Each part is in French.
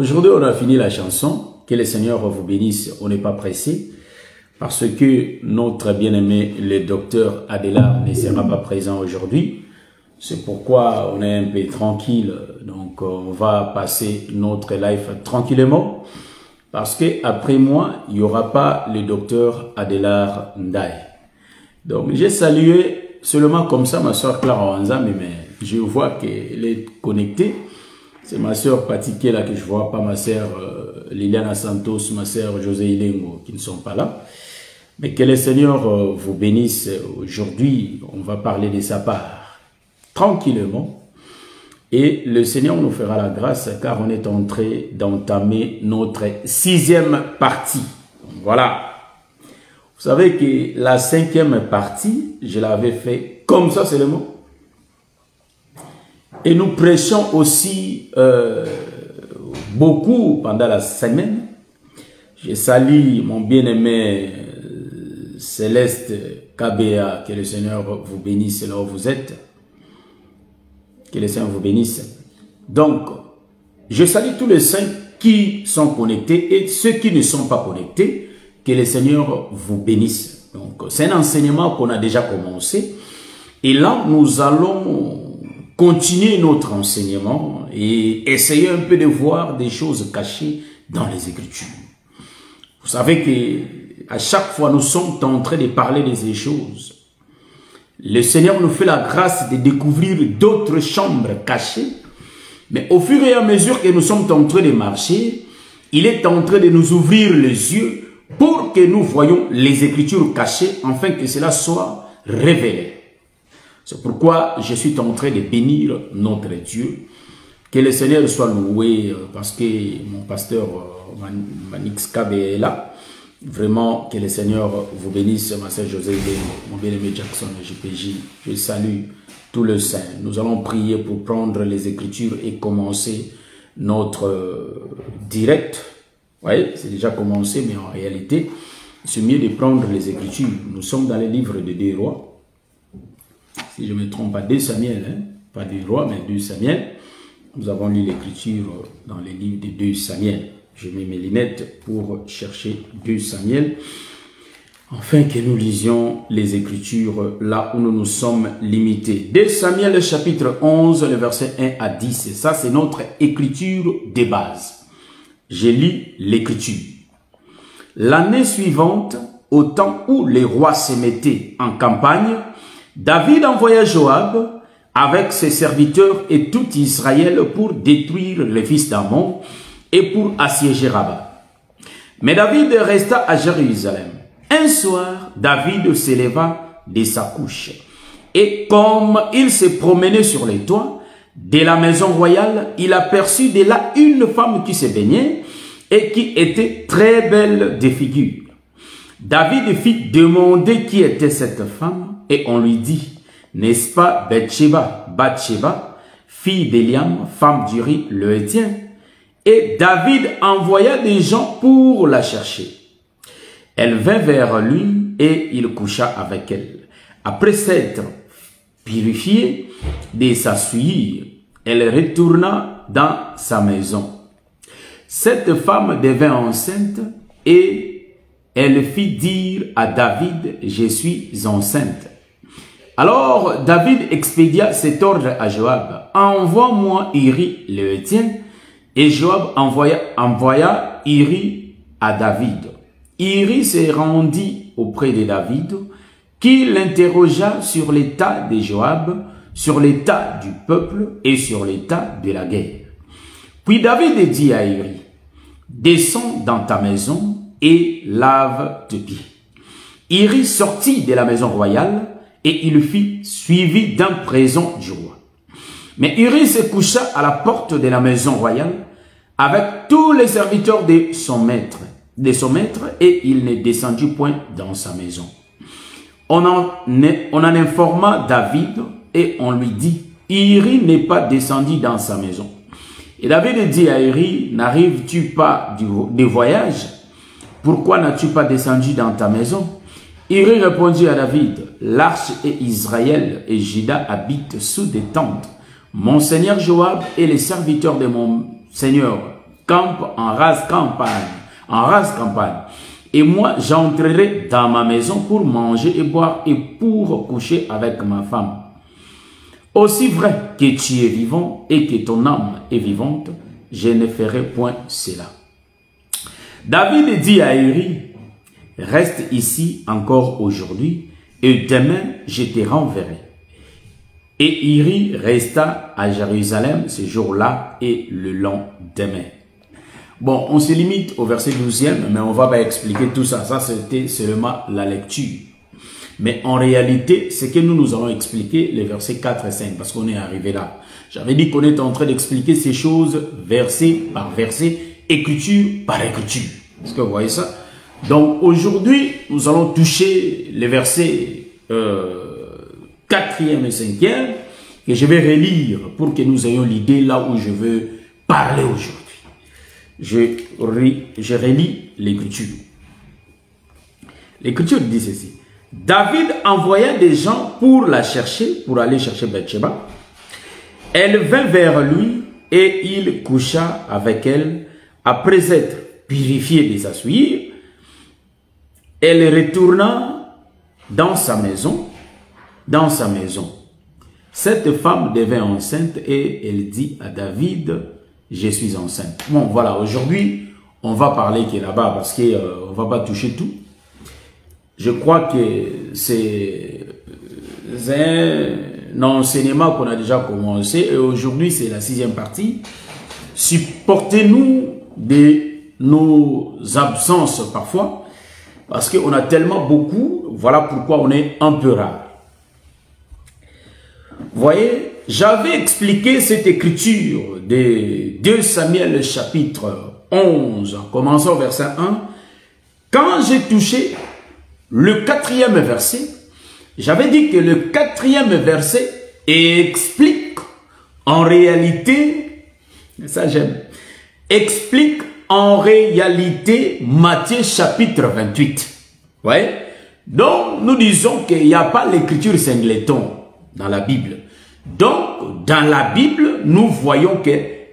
Aujourd'hui, on a fini la chanson. Que le Seigneur vous bénisse. On n'est pas pressé parce que notre bien-aimé, le docteur Adélard, ne sera pas présent aujourd'hui. C'est pourquoi on est un peu tranquille. Donc, on va passer notre live tranquillement parce que après moi, il n'y aura pas le docteur Adélard Ndaye. Donc, j'ai salué seulement comme ça ma soeur Clara Wanzambi, mais je vois qu'elle est connectée. C'est ma soeur Patiké là que je vois pas, ma soeur Liliana Santos, ma soeur José Ilengo qui ne sont pas là. Mais que le Seigneur vous bénisse. Aujourd'hui, on va parler de sa part tranquillement. Et le Seigneur nous fera la grâce car on est en train d'entamer notre 6e partie. Voilà. Vous savez que la 5e partie, je l'avais fait comme ça seulement. Et nous prêchons aussi beaucoup pendant la semaine. Je salue mon bien-aimé Céleste Kabea, que le Seigneur vous bénisse là où vous êtes. Que le Seigneur vous bénisse. Donc, je salue tous les saints qui sont connectés et ceux qui ne sont pas connectés. Que le Seigneur vous bénisse. Donc, c'est un enseignement qu'on a déjà commencé. Et là, nous allons continuer notre enseignement et essayer un peu de voir des choses cachées dans les Écritures. Vous savez que à chaque fois nous sommes en train de parler de ces choses. Le Seigneur nous fait la grâce de découvrir d'autres chambres cachées, mais au fur et à mesure que nous sommes en train de marcher, il est en train de nous ouvrir les yeux pour que nous voyions les Écritures cachées, afin que cela soit révélé. C'est pourquoi je suis en train de bénir notre Dieu. Que le Seigneur soit loué parce que mon pasteur Manix Kabe est là. Vraiment, que le Seigneur vous bénisse, ma sœur José, mon bien-aimé Jackson, JPJ. Je salue tous les saints. Nous allons prier pour prendre les Écritures et commencer notre direct. Oui, c'est déjà commencé, mais en réalité, c'est mieux de prendre les Écritures. Nous sommes dans les livres de 2 Rois. Si je ne me trompe pas, 2 Samuel, hein? Pas 2 Rois, mais 2 Samuel. Nous avons lu l'écriture dans les livres de 2 Samuel. Je mets mes lunettes pour chercher 2 Samuel, afin que nous lisions les Écritures là où nous nous sommes limités. 2 Samuel chapitre 11, le verset 1 à 10. Et ça, c'est notre écriture de base. Je lis l'écriture. L'année suivante, au temps où les rois se mettaient en campagne, David envoya Joab avec ses serviteurs et tout Israël pour détruire les fils d'Ammon et pour assiéger Rabat. Mais David resta à Jérusalem. Un soir, David s'éleva de sa couche. Et comme il se promenait sur les toits de la maison royale, il aperçut de là une femme qui se baignait et qui était très belle de figure. David fit demander qui était cette femme. Et on lui dit, n'est-ce pas Bathsheba, fille d'Eliam, femme d'Uri, le Héthien? Et David envoya des gens pour la chercher. Elle vint vers lui et il coucha avec elle. Après s'être purifiée de sa souillure, elle retourna dans sa maison. Cette femme devint enceinte et elle fit dire à David, je suis enceinte. Alors David expédia cet ordre à Joab, envoie-moi Uri le Héthien, et Joab envoya Uri à David. Uri se rendit auprès de David, qui l'interrogea sur l'état de Joab, sur l'état du peuple et sur l'état de la guerre. Puis David dit à Uri, descends dans ta maison et lave tes pieds. Uri sortit de la maison royale et il fut suivi d'un présent du roi. Mais Uri se coucha à la porte de la maison royale avec tous les serviteurs de son maître, et il ne descendit point dans sa maison. On en informa David et on lui dit, Uri n'est pas descendu dans sa maison. Et David dit à Uri, n'arrives-tu pas de voyage? Pourquoi n'as-tu pas descendu dans ta maison? Uri répondit à David, l'arche et Israël et Juda habitent sous des tentes. Mon seigneur Joab et les serviteurs de mon seigneur campe en rase campagne. Et moi, j'entrerai dans ma maison pour manger et boire et pour coucher avec ma femme. Aussi vrai que tu es vivant et que ton âme est vivante, je ne ferai point cela. David dit à Uri, reste ici encore aujourd'hui et demain je te renverrai. Et Uri resta à Jérusalem ce jour-là et le lendemain. Bon, on se limite au verset 12e, mais on va pas expliquer tout ça. Ça, c'était seulement la lecture. Mais en réalité, c'est que nous allons expliquer les versets 4 et 5, parce qu'on est arrivé là. J'avais dit qu'on est en train d'expliquer ces choses verset par verset, écriture par écriture. Est-ce que vous voyez ça? Donc, aujourd'hui, nous allons toucher les versets 4e et 5e, que je vais relire pour que nous ayons l'idée là où je veux parler aujourd'hui. Je relis l'écriture. L'écriture dit ceci. David envoya des gens pour la chercher, pour aller chercher Bathsheba. Elle vint vers lui et il coucha avec elle. Après être purifiée de sa souillure, elle retourna dans sa maison. Cette femme devint enceinte et elle dit à David, je suis enceinte. Bon, voilà, aujourd'hui, on va parler qui est là-bas parce qu'on ne va pas toucher tout. Je crois que c'est un enseignement qu'on a déjà commencé et aujourd'hui, c'est la 6e partie. Supportez-nous de nos absences parfois parce qu'on a tellement beaucoup. Voilà pourquoi on est un peu rare. Vous voyez, j'avais expliqué cette écriture de 2 Samuel chapitre 11, en commençant au verset 1. Quand j'ai touché le 4e verset, j'avais dit que le 4e verset explique en réalité, ça j'aime, explique en réalité Matthieu chapitre 28. Vous voyez? Donc nous disons qu'il n'y a pas l'écriture singleton dans la Bible. Donc, dans la Bible, nous voyons que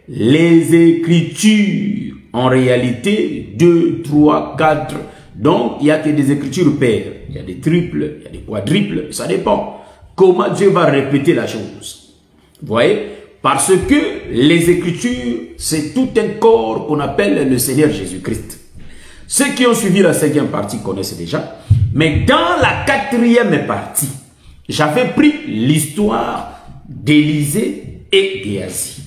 les écritures, en réalité, 2, 3, 4, donc il n'y a que des écritures paires. Il y a des triples, il y a des quadruples, ça dépend. Comment Dieu va répéter la chose. Vous voyez? Parce que les écritures, c'est tout un corps qu'on appelle le Seigneur Jésus-Christ. Ceux qui ont suivi la 5e partie connaissent déjà. Mais dans la 4e partie, j'avais pris l'histoire d'Élisée et Géasi.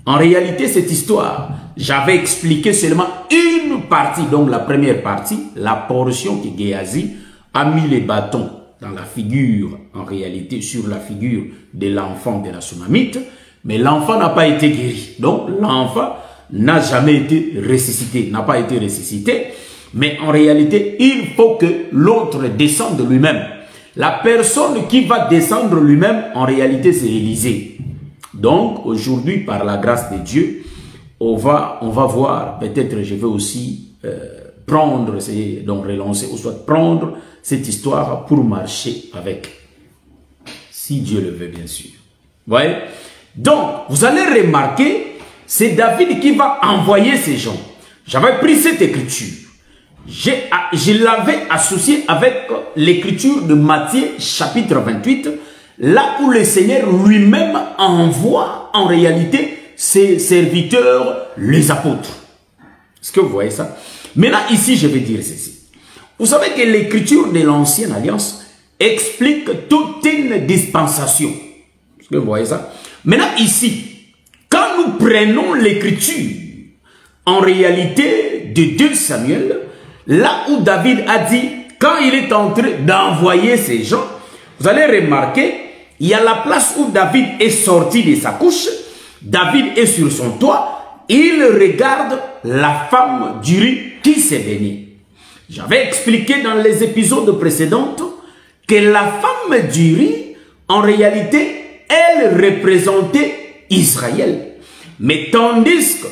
En réalité, cette histoire, j'avais expliqué seulement une partie, donc la première partie, la portion que Géasi a mis les bâtons dans la figure, en réalité, sur la figure de l'enfant de la Sunamite, mais l'enfant n'a pas été guéri. Donc, l'enfant n'a jamais été ressuscité, n'a pas été ressuscité, mais en réalité, il faut que l'autre descende de lui-même. La personne qui va descendre lui-même, en réalité, c'est Élisée. Donc, aujourd'hui, par la grâce de Dieu, on va voir, peut-être je vais aussi prendre, donc relancer, ou soit prendre cette histoire pour marcher avec. Si Dieu le veut, bien sûr. Vous voyez? Donc, vous allez remarquer, c'est David qui va envoyer ces gens. J'avais pris cette écriture. Je l'avais associé avec l'écriture de Matthieu chapitre 28, là où le Seigneur lui-même envoie en réalité ses serviteurs, les apôtres. Est-ce que vous voyez ça? Maintenant, ici, je vais dire ceci. Vous savez que l'écriture de l'Ancienne Alliance explique toute une dispensation. Est-ce que vous voyez ça? Maintenant, ici, quand nous prenons l'écriture, en réalité, de 2 Samuel, là où David a dit, quand il est en train d'envoyer ces gens, vous allez remarquer, il y a la place où David est sorti de sa couche, David est sur son toit, il regarde la femme d'Uri qui s'est baignée. J'avais expliqué dans les épisodes précédents que la femme d'Uri, en réalité, elle représentait Israël. Mais tandis que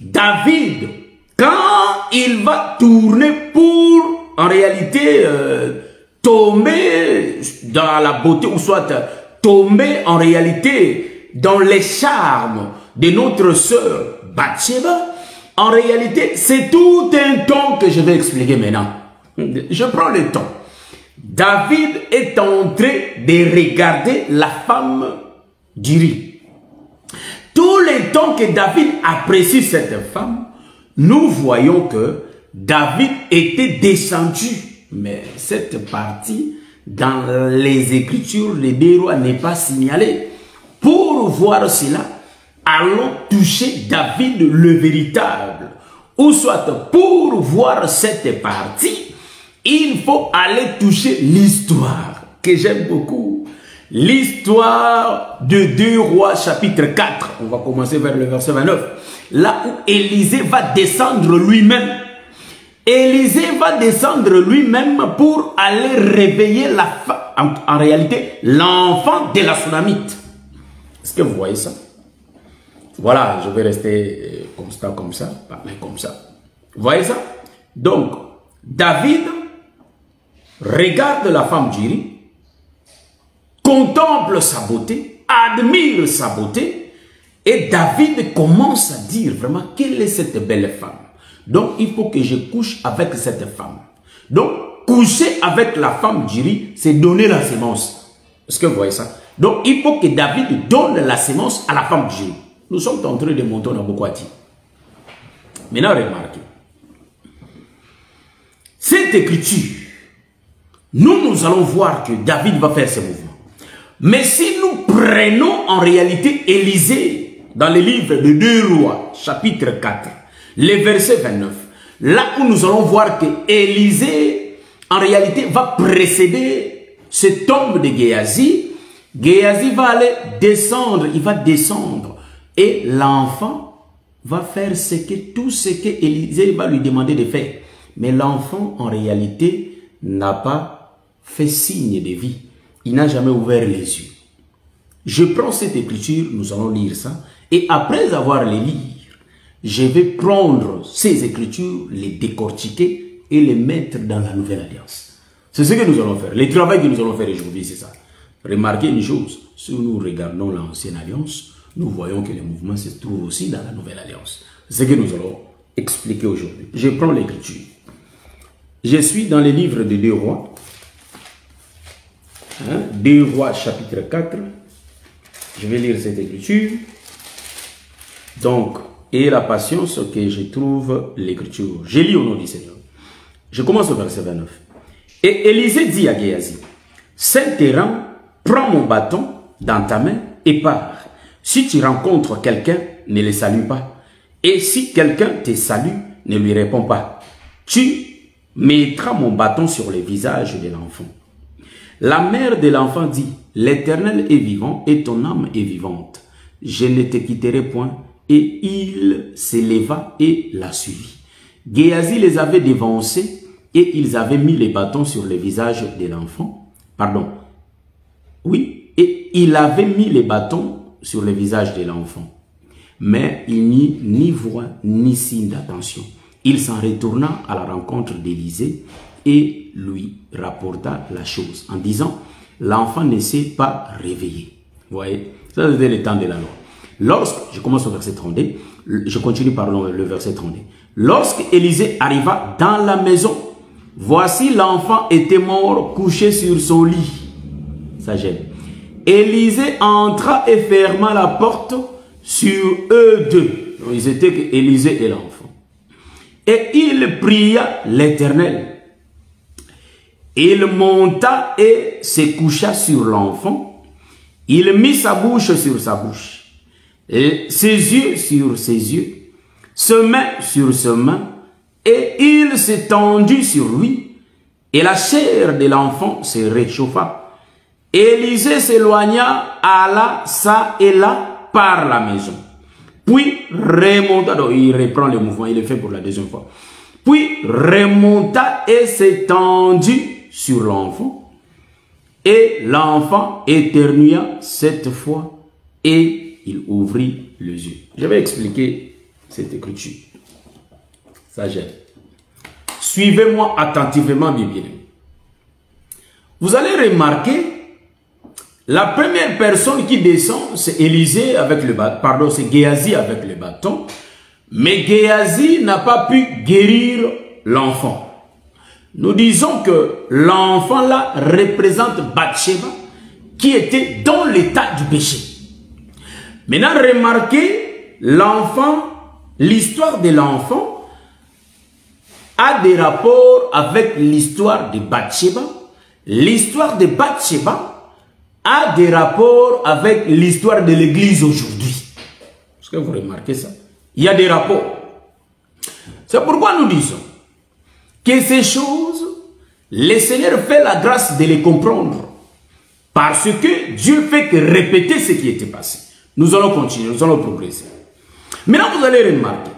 David, quand il va tourner pour, en réalité, tomber dans la beauté, ou soit tomber en réalité dans les charmes de notre sœur Bathsheba, En réalité, c'est tout un temps que je vais expliquer maintenant. Je prends le temps. David est en train de regarder la femme d'Uri. Tout le temps que David apprécie cette femme, nous voyons que David était descendu. Mais cette partie, dans les Écritures, les 2 rois n'est pas signalée. Pour voir cela, allons toucher David le véritable. Ou soit, pour voir cette partie, il faut aller toucher l'histoire, que j'aime beaucoup. L'histoire de 2 rois chapitre 4. On va commencer vers le verset 29. Là où Élisée va descendre lui-même. Élisée va descendre lui-même pour aller réveiller en réalité l'enfant de la Sunamite. Est-ce que vous voyez ça? Voilà, je vais rester comme ça, parler comme ça. Vous voyez ça? Donc, David regarde la femme d'Uri, contemple sa beauté, admire sa beauté, et David commence à dire vraiment quelle est cette belle femme. Donc, il faut que je couche avec cette femme. Donc, coucher avec la femme d'Uri, c'est donner la sémence. Est-ce que vous voyez ça? Donc, il faut que David donne la sémence à la femme d'Uri. Nous sommes en train de monter, on a beaucoup à dire. Maintenant, remarquez. Cette écriture, nous allons voir que David va faire ce mouvement. Mais si nous prenons en réalité Élisée, dans le livre de 2 rois, chapitre 4, le verset 29, là où nous allons voir que Élisée, en réalité, va précéder ce tombe de Géasi. Géasi va aller descendre, il va descendre. Et l'enfant va faire tout ce que Élisée va lui demander de faire. Mais l'enfant, en réalité, n'a pas fait signe de vie. Il n'a jamais ouvert les yeux. Je prends cette écriture, nous allons lire ça. Et après avoir les lire, je vais prendre ces écritures, les décortiquer et les mettre dans la nouvelle alliance. C'est ce que nous allons faire. Le travail que nous allons faire aujourd'hui, c'est ça. Remarquez une chose. Si nous regardons l'ancienne alliance, nous voyons que le mouvement se trouve aussi dans la nouvelle alliance. C'est ce que nous allons expliquer aujourd'hui. Je prends l'écriture. Je suis dans le livre de 2 rois. 2 rois chapitre 4. Je vais lire cette écriture. Donc, et la patience que je trouve l'écriture. Je lis au nom du Seigneur. Je commence au verset 29. Et Élisée dit à Géasi, Saint-Héran, prends mon bâton dans ta main et pars. Si tu rencontres quelqu'un, ne le salue pas. Et si quelqu'un te salue, ne lui réponds pas. Tu mettras mon bâton sur le visage de l'enfant. La mère de l'enfant dit, l'Éternel est vivant et ton âme est vivante. Je ne te quitterai point. Et il s'éleva et la suivit. Géasi les avait dévancés et ils avaient mis les bâtons sur le visage de l'enfant. Pardon. Oui, et il avait mis les bâtons sur le visage de l'enfant. Mais il n'y ni voix ni signe d'attention. Il s'en retourna à la rencontre d'Élisée et lui rapporta la chose en disant, l'enfant ne s'est pas réveillé. Vous voyez, ça c'était le temps de la loi. Lorsque, je commence au verset 32, je continue par le verset 32. Lorsque Élisée arriva dans la maison, voici l'enfant était mort couché sur son lit. Ça gêne. Élisée entra et ferma la porte sur eux deux. Donc, ils étaient que Élisée et l'enfant. Et il pria l'Éternel. Il monta et se coucha sur l'enfant. Il mit sa bouche sur sa bouche. Et ses yeux sur ses yeux, ses mains sur ses mains, et il s'étendit sur lui, et la chair de l'enfant se réchauffa. Élisée s'éloigna, alla ça et là par la maison. Puis remonta, donc il reprend le mouvement, il le fait pour la deuxième fois. Puis remonta et s'étendit sur l'enfant, et l'enfant éternua cette fois, et il ouvrit les yeux. Je vais expliquer cette écriture. Ça gêne. Suivez-moi attentivement, bien bien. Vous allez remarquer, la première personne qui descend, c'est Élisée avec le bâton, pardon, c'est Géasi avec le bâton. Mais Géasi n'a pas pu guérir l'enfant. Nous disons que l'enfant là représente Bathsheba qui était dans l'état du péché. Maintenant, remarquez, l'enfant, l'histoire de l'enfant a des rapports avec l'histoire de Bathsheba. L'histoire de Bathsheba a des rapports avec l'histoire de l'Église aujourd'hui. Est-ce que vous remarquez ça? Il y a des rapports. C'est pourquoi nous disons que ces choses, le Seigneur fait la grâce de les comprendre. Parce que Dieu fait que répéter ce qui était passé. Nous allons continuer, nous allons progresser. Maintenant, vous allez remarquer.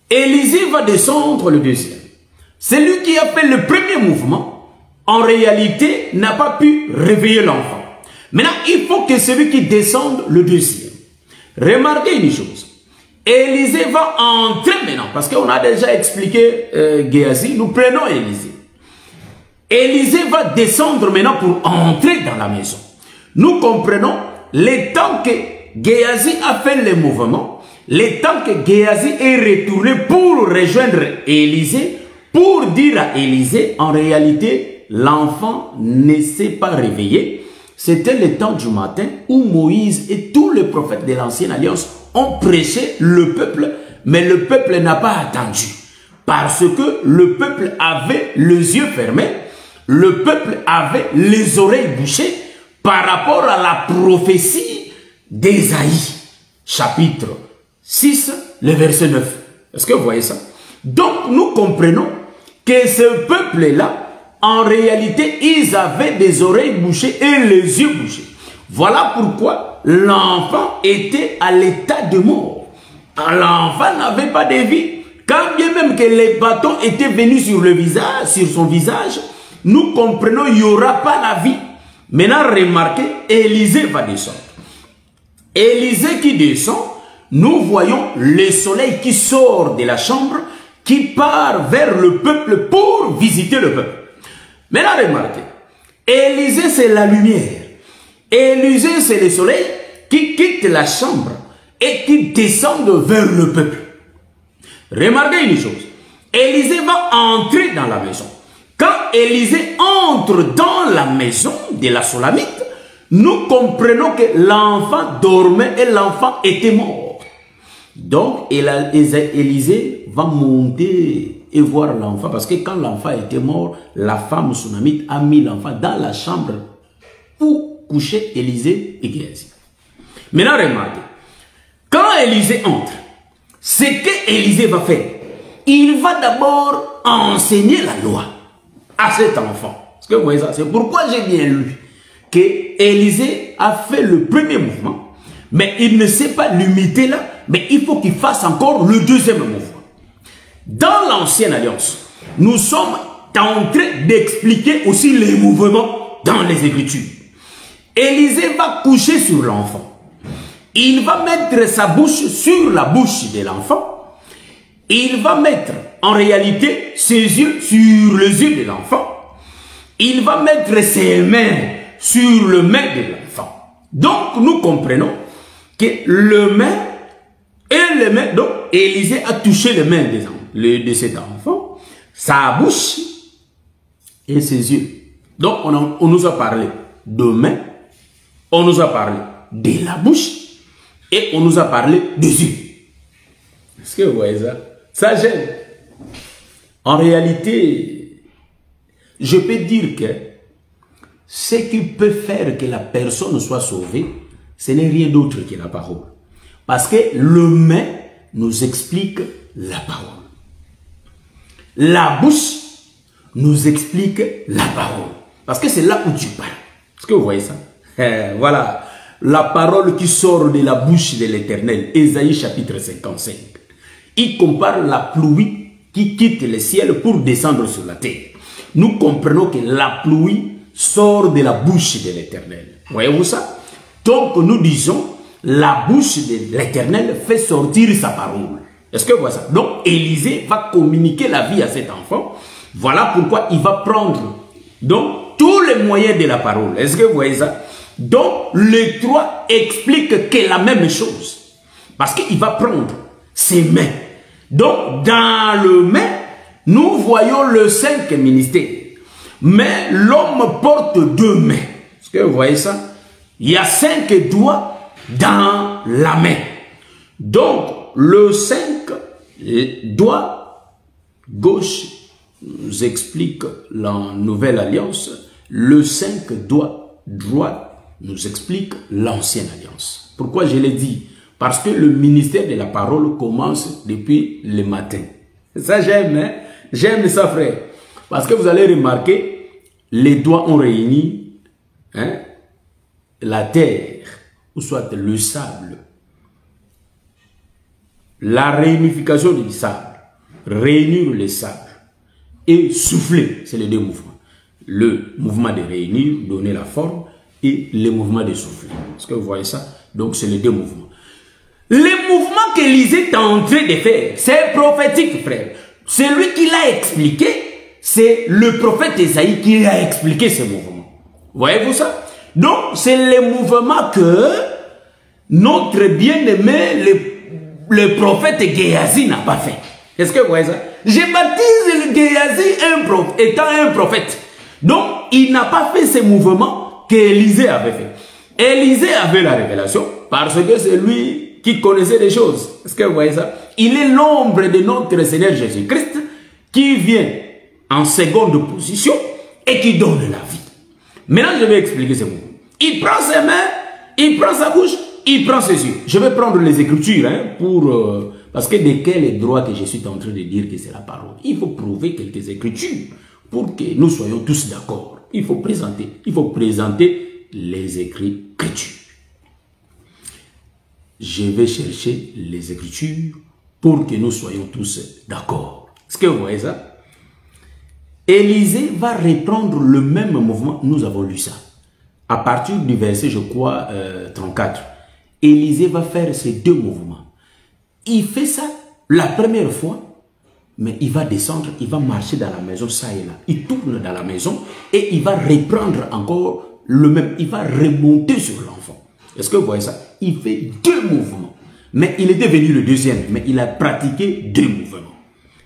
Élisée va descendre le deuxième. Celui qui a fait le premier mouvement, en réalité, n'a pas pu réveiller l'enfant. Maintenant, il faut que celui qui descende le deuxième. Remarquez une chose. Élisée va entrer maintenant, parce qu'on a déjà expliqué Géasi, nous prenons Élisée. Élisée va descendre maintenant pour entrer dans la maison. Nous comprenons le temps que Géasi a fait le mouvement, le temps que Géasi est retourné pour rejoindre Élisée, pour dire à Élisée, en réalité, l'enfant ne s'est pas réveillé. C'était le temps du matin où Moïse et tous les prophètes de l'Ancienne Alliance ont prêché le peuple, mais le peuple n'a pas attendu. Parce que le peuple avait les yeux fermés, le peuple avait les oreilles bouchées par rapport à la prophétie d'Ésaïe, chapitre 6, le verset 9. Est-ce que vous voyez ça? Donc nous comprenons que ce peuple-là, en réalité, ils avaient des oreilles bouchées et les yeux bouchés. Voilà pourquoi l'enfant était à l'état de mort. L'enfant n'avait pas de vie. Quand bien même que les bâtons étaient venus sur le visage, sur son visage, nous comprenons qu'il n'y aura pas la vie. Maintenant, remarquez, Élisée va descendre. Élisée qui descend, nous voyons le soleil qui sort de la chambre, qui part vers le peuple pour visiter le peuple. Maintenant, remarquez, Élisée c'est la lumière. Élisée c'est le soleil qui quitte la chambre et qui descend vers le peuple. Remarquez une chose, Élisée va entrer dans la maison. Quand Élisée entre dans la maison de la Solamite, nous comprenons que l'enfant dormait et l'enfant était mort. Donc, Élisée va monter et voir l'enfant, parce que quand l'enfant était mort, la femme Sunamite a mis l'enfant dans la chambre où couchaient Élisée et Géasi. Maintenant, remarquez, quand Élisée entre, ce que Élisée va faire, il va d'abord enseigner la loi à cet enfant. Est-ce que vous voyez ça? C'est pourquoi j'ai bien lu que Élisée a fait le premier mouvement, mais il ne s'est pas limité là, mais il faut qu'il fasse encore le deuxième mouvement. Dans l'Ancienne Alliance, nous sommes en train d'expliquer aussi les mouvements dans les Écritures. Élisée va coucher sur l'enfant. Il va mettre sa bouche sur la bouche de l'enfant. Il va mettre en réalité ses yeux sur les yeux de l'enfant. Il va mettre ses mains sur le main de l'enfant. Donc nous comprenons que le main et les mains, donc Élisée a touché les mains de cet enfant, sa bouche et ses yeux. Donc on nous a parlé de main, on nous a parlé de la bouche et on nous a parlé des yeux. Est-ce que vous voyez ça? Ça gêne. En réalité, je peux dire que ce qui peut faire que la personne soit sauvée, ce n'est rien d'autre que la parole. Parce que le main nous explique la parole. La bouche nous explique la parole. Parce que c'est là où tu parles. Est-ce que vous voyez ça? Voilà. La parole qui sort de la bouche de l'Éternel. Ésaïe chapitre 55. Il compare la pluie qui quitte le ciel pour descendre sur la terre. Nous comprenons que la pluie sort de la bouche de l'Éternel. Voyez-vous ça? Donc nous disons, la bouche de l'Éternel fait sortir sa parole. Est-ce que vous voyez ça? Donc Élisée va communiquer la vie à cet enfant. Voilà pourquoi il va prendre donc tous les moyens de la parole. Est-ce que vous voyez ça? Donc les trois expliquent que la même chose. Parce qu'il va prendre ses mains. Donc, dans le main, nous voyons le 5 ministères. Mais l'homme porte 2 mains. Est-ce que vous voyez ça? Il y a 5 doigts dans la main. Donc, le 5 doigt gauche nous explique la nouvelle alliance. Le 5 doigt droit nous explique l'ancienne alliance. Pourquoi je l'ai dit? Parce que le ministère de la parole commence depuis le matin. Ça, j'aime, hein? J'aime ça, frère. Parce que vous allez remarquer, les doigts ont réuni hein, la terre, ou soit le sable. La réunification du sable, réunir le sable et souffler, c'est les 2 mouvements. Le mouvement de réunir, donner la forme, et le mouvement de souffler. Est-ce que vous voyez ça? Donc, c'est les 2 mouvements. Les mouvements qu'Élisée est en train de faire, c'est prophétique, frère. C'est lui qui l'a expliqué, c'est le prophète Esaïe qui a expliqué ces mouvements. Voyez-vous ça? Donc, c'est les mouvements que notre bien-aimé, le prophète Géasi n'a pas fait. Est-ce que vous voyez ça? Je baptise Géasi étant un prophète. Donc, il n'a pas fait ces mouvements qu'Élisée avait fait. Élisée avait la révélation parce que c'est lui qui connaissait les choses. Est-ce que vous voyez ça? Il est l'ombre de notre Seigneur Jésus-Christ qui vient en seconde position et qui donne la vie. Maintenant, je vais expliquer ce mouvement. Il prend ses mains, il prend sa bouche, il prend ses yeux. Je vais prendre les Écritures hein, parce que de quel droit que je suis en train de dire que c'est la parole? Il faut prouver quelques Écritures pour que nous soyons tous d'accord. Il faut présenter les Écritures. Je vais chercher les Écritures pour que nous soyons tous d'accord. Est-ce que vous voyez ça? Élisée va reprendre le même mouvement. Nous avons lu ça. À partir du verset, je crois, 34. Élisée va faire ces 2 mouvements. Il fait ça la première fois, mais il va descendre, il va marcher dans la maison, ça et là. Il tourne dans la maison et il va reprendre encore le même. Il va remonter sur l'enfant. Est-ce que vous voyez ça? Il fait 2 mouvements. Mais il est devenu le 2e, mais il a pratiqué 2 mouvements.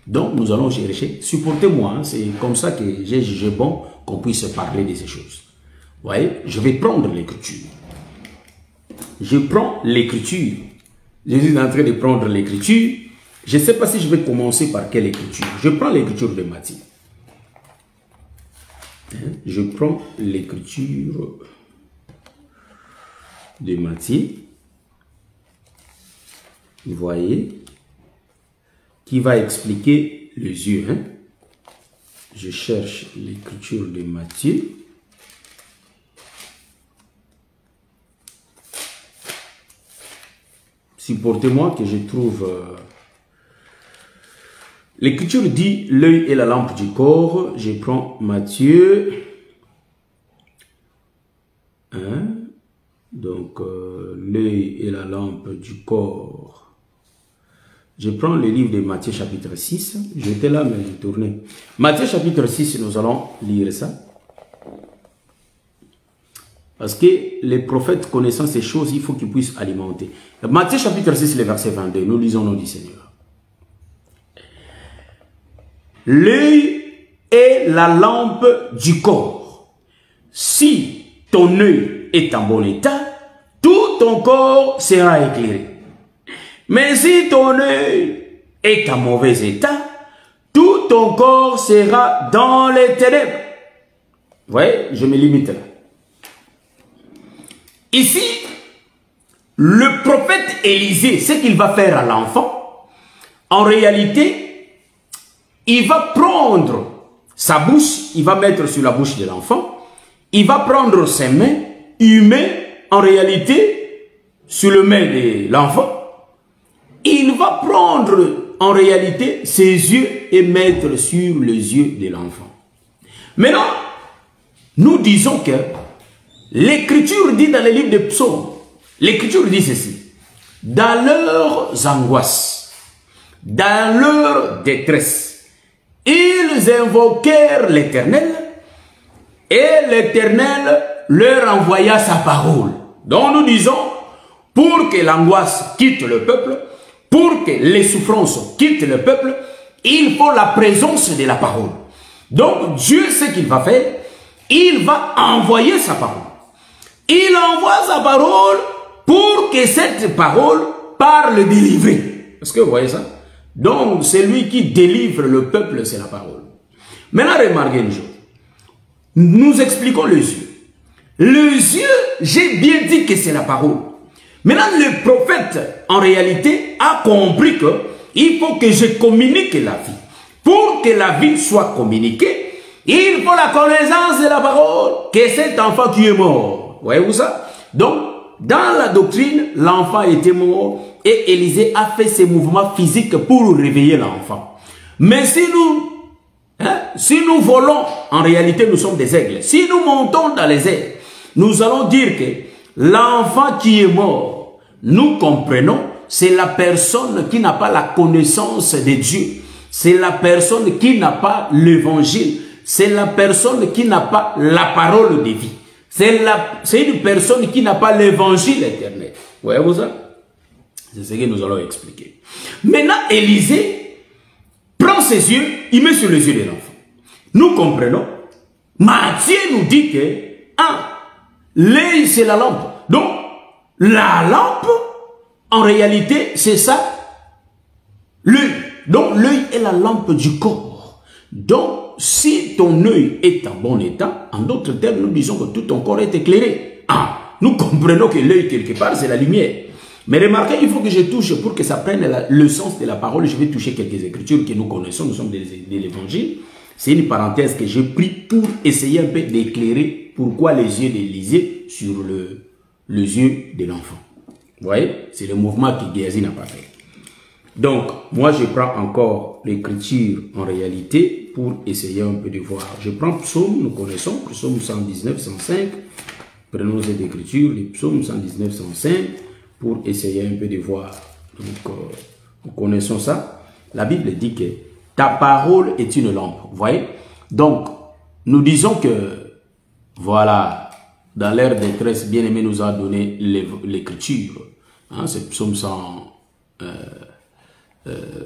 Donc, nous allons chercher. Supportez-moi, hein, c'est comme ça que j'ai jugé bon qu'on puisse parler de ces choses. Vous voyez, je vais prendre l'écriture. Je prends l'écriture. Je suis en train de prendre l'écriture. Je ne sais pas si je vais commencer par quelle écriture. Je prends l'écriture de Matthieu. Je prends l'écriture de Matthieu. Vous voyez, qui va expliquer les yeux. Hein? Je cherche l'écriture de Matthieu. Supportez-moi que je trouve... L'écriture dit l'œil est la lampe du corps. Je prends Matthieu. Hein? Donc, l'œil est la lampe du corps. Je prends le livre de Matthieu chapitre 6. J'étais là, mais j'ai tourné. Matthieu chapitre 6, nous allons lire ça. Parce que les prophètes connaissant ces choses, il faut qu'ils puissent alimenter. Matthieu chapitre 6, le verset 22, nous lisons au nom du Seigneur. L'œil est la lampe du corps. Si ton œil est en bon état, tout ton corps sera éclairé. Mais si ton œil est en mauvais état, tout ton corps sera dans les ténèbres. Vous voyez, je me limite là. Ici, le prophète Élisée, ce qu'il va faire à l'enfant, en réalité, il va prendre sa bouche, il va mettre sur la bouche de l'enfant, il va prendre ses mains, il met en réalité sur le main de l'enfant, il va prendre en réalité ses yeux et mettre sur les yeux de l'enfant. Maintenant, nous disons que l'Écriture dit dans le livre des psaumes, l'Écriture dit ceci, dans leurs angoisses, dans leur détresse, ils invoquèrent l'Éternel et l'Éternel leur envoya sa parole. Donc nous disons, pour que l'angoisse quitte le peuple, pour que les souffrances quittent le peuple, il faut la présence de la parole. Donc, Dieu sait qu'il va faire. Il va envoyer sa parole. Il envoie sa parole pour que cette parole parle délivrer. Est-ce que vous voyez ça? Donc, celui qui délivre le peuple, c'est la parole. Maintenant, remarquez une chose. Nous expliquons les yeux. Les yeux, j'ai bien dit que c'est la parole. Maintenant, le prophète, en réalité, a compris que il faut que je communique la vie. Pour que la vie soit communiquée, il faut la connaissance de la parole, que cet enfant qui est mort. Voyez-vous ça? Donc, dans la doctrine, l'enfant était mort et Élisée a fait ses mouvements physiques pour réveiller l'enfant. Mais si nous volons, en réalité, nous sommes des aigles. Si nous montons dans les airs, nous allons dire que l'enfant qui est mort, nous comprenons, c'est la personne qui n'a pas la connaissance de Dieu. C'est la personne qui n'a pas l'évangile. C'est la personne qui n'a pas la parole de vie. C'est une personne qui n'a pas l'évangile éternel. Voyez-vous ça? C'est ce que nous allons expliquer. Maintenant, Élisée prend ses yeux, il met sur les yeux de l'enfant. Nous comprenons. Matthieu nous dit que l'œil, c'est la lampe. Donc, la lampe, en réalité, c'est ça, l'œil. Donc, l'œil est la lampe du corps. Donc, si ton œil est en bon état, en d'autres termes, nous disons que tout ton corps est éclairé. Nous comprenons que l'œil, quelque part, c'est la lumière. Mais remarquez, il faut que je touche, pour que ça prenne le sens de la parole, je vais toucher quelques écritures que nous connaissons, nous sommes de l'évangile. C'est une parenthèse que j'ai pris pour essayer un peu d'éclairer pourquoi les yeux d'Élisée sur les yeux de l'enfant. Vous voyez, c'est le mouvement que Géasi n'a pas fait. Donc, moi je prends encore l'écriture en réalité pour essayer un peu de voir. Je prends Psaume, nous connaissons, Psaume 119, 105. Prenons cette écriture, les Psaumes 119, 105, pour essayer un peu de voir. Donc, nous connaissons ça. La Bible dit que ta parole est une lampe. Vous voyez? Donc, nous disons que, voilà, dans l'ère détresse, bien-aimé nous a donné l'écriture. C'est Psaume 100.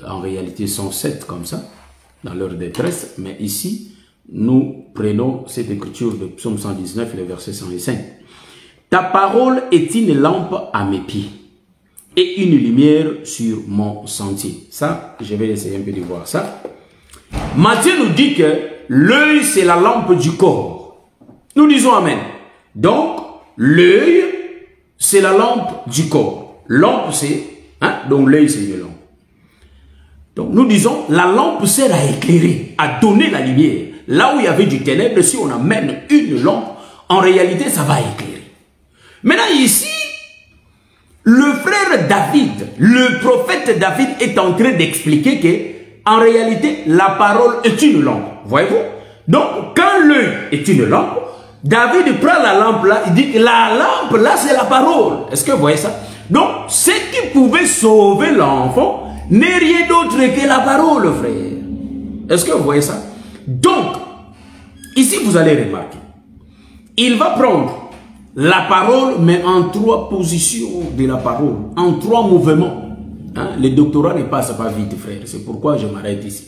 En réalité 107 comme ça, dans leur détresse, mais ici, nous prenons cette écriture de Psaume 119, le verset 105. Ta parole est une lampe à mes pieds et une lumière sur mon sentier. Ça, je vais essayer un peu de voir ça. Matthieu nous dit que l'œil, c'est la lampe du corps. Nous disons Amen. Donc, l'œil, c'est la lampe du corps. Lampe, c'est, donc l'œil, c'est une lampe. Donc nous disons, la lampe sert à éclairer, à donner la lumière. Là où il y avait du ténèbre, si on amène une lampe, en réalité, ça va éclairer. Maintenant ici, le frère David, le prophète David est en train d'expliquer que, en réalité, la parole est une lampe. Voyez-vous? Donc, quand l'œil est une lampe, David prend la lampe là, il dit que la lampe là, c'est la parole. Est-ce que vous voyez ça? Donc, ce qui pouvait sauver l'enfant, n'est rien d'autre que la parole, frère. Est-ce que vous voyez ça? Donc, ici vous allez remarquer, il va prendre la parole, mais en 3 positions de la parole, en 3 mouvements. Le doctorat ne passe pas vite, frère. C'est pourquoi je m'arrête ici.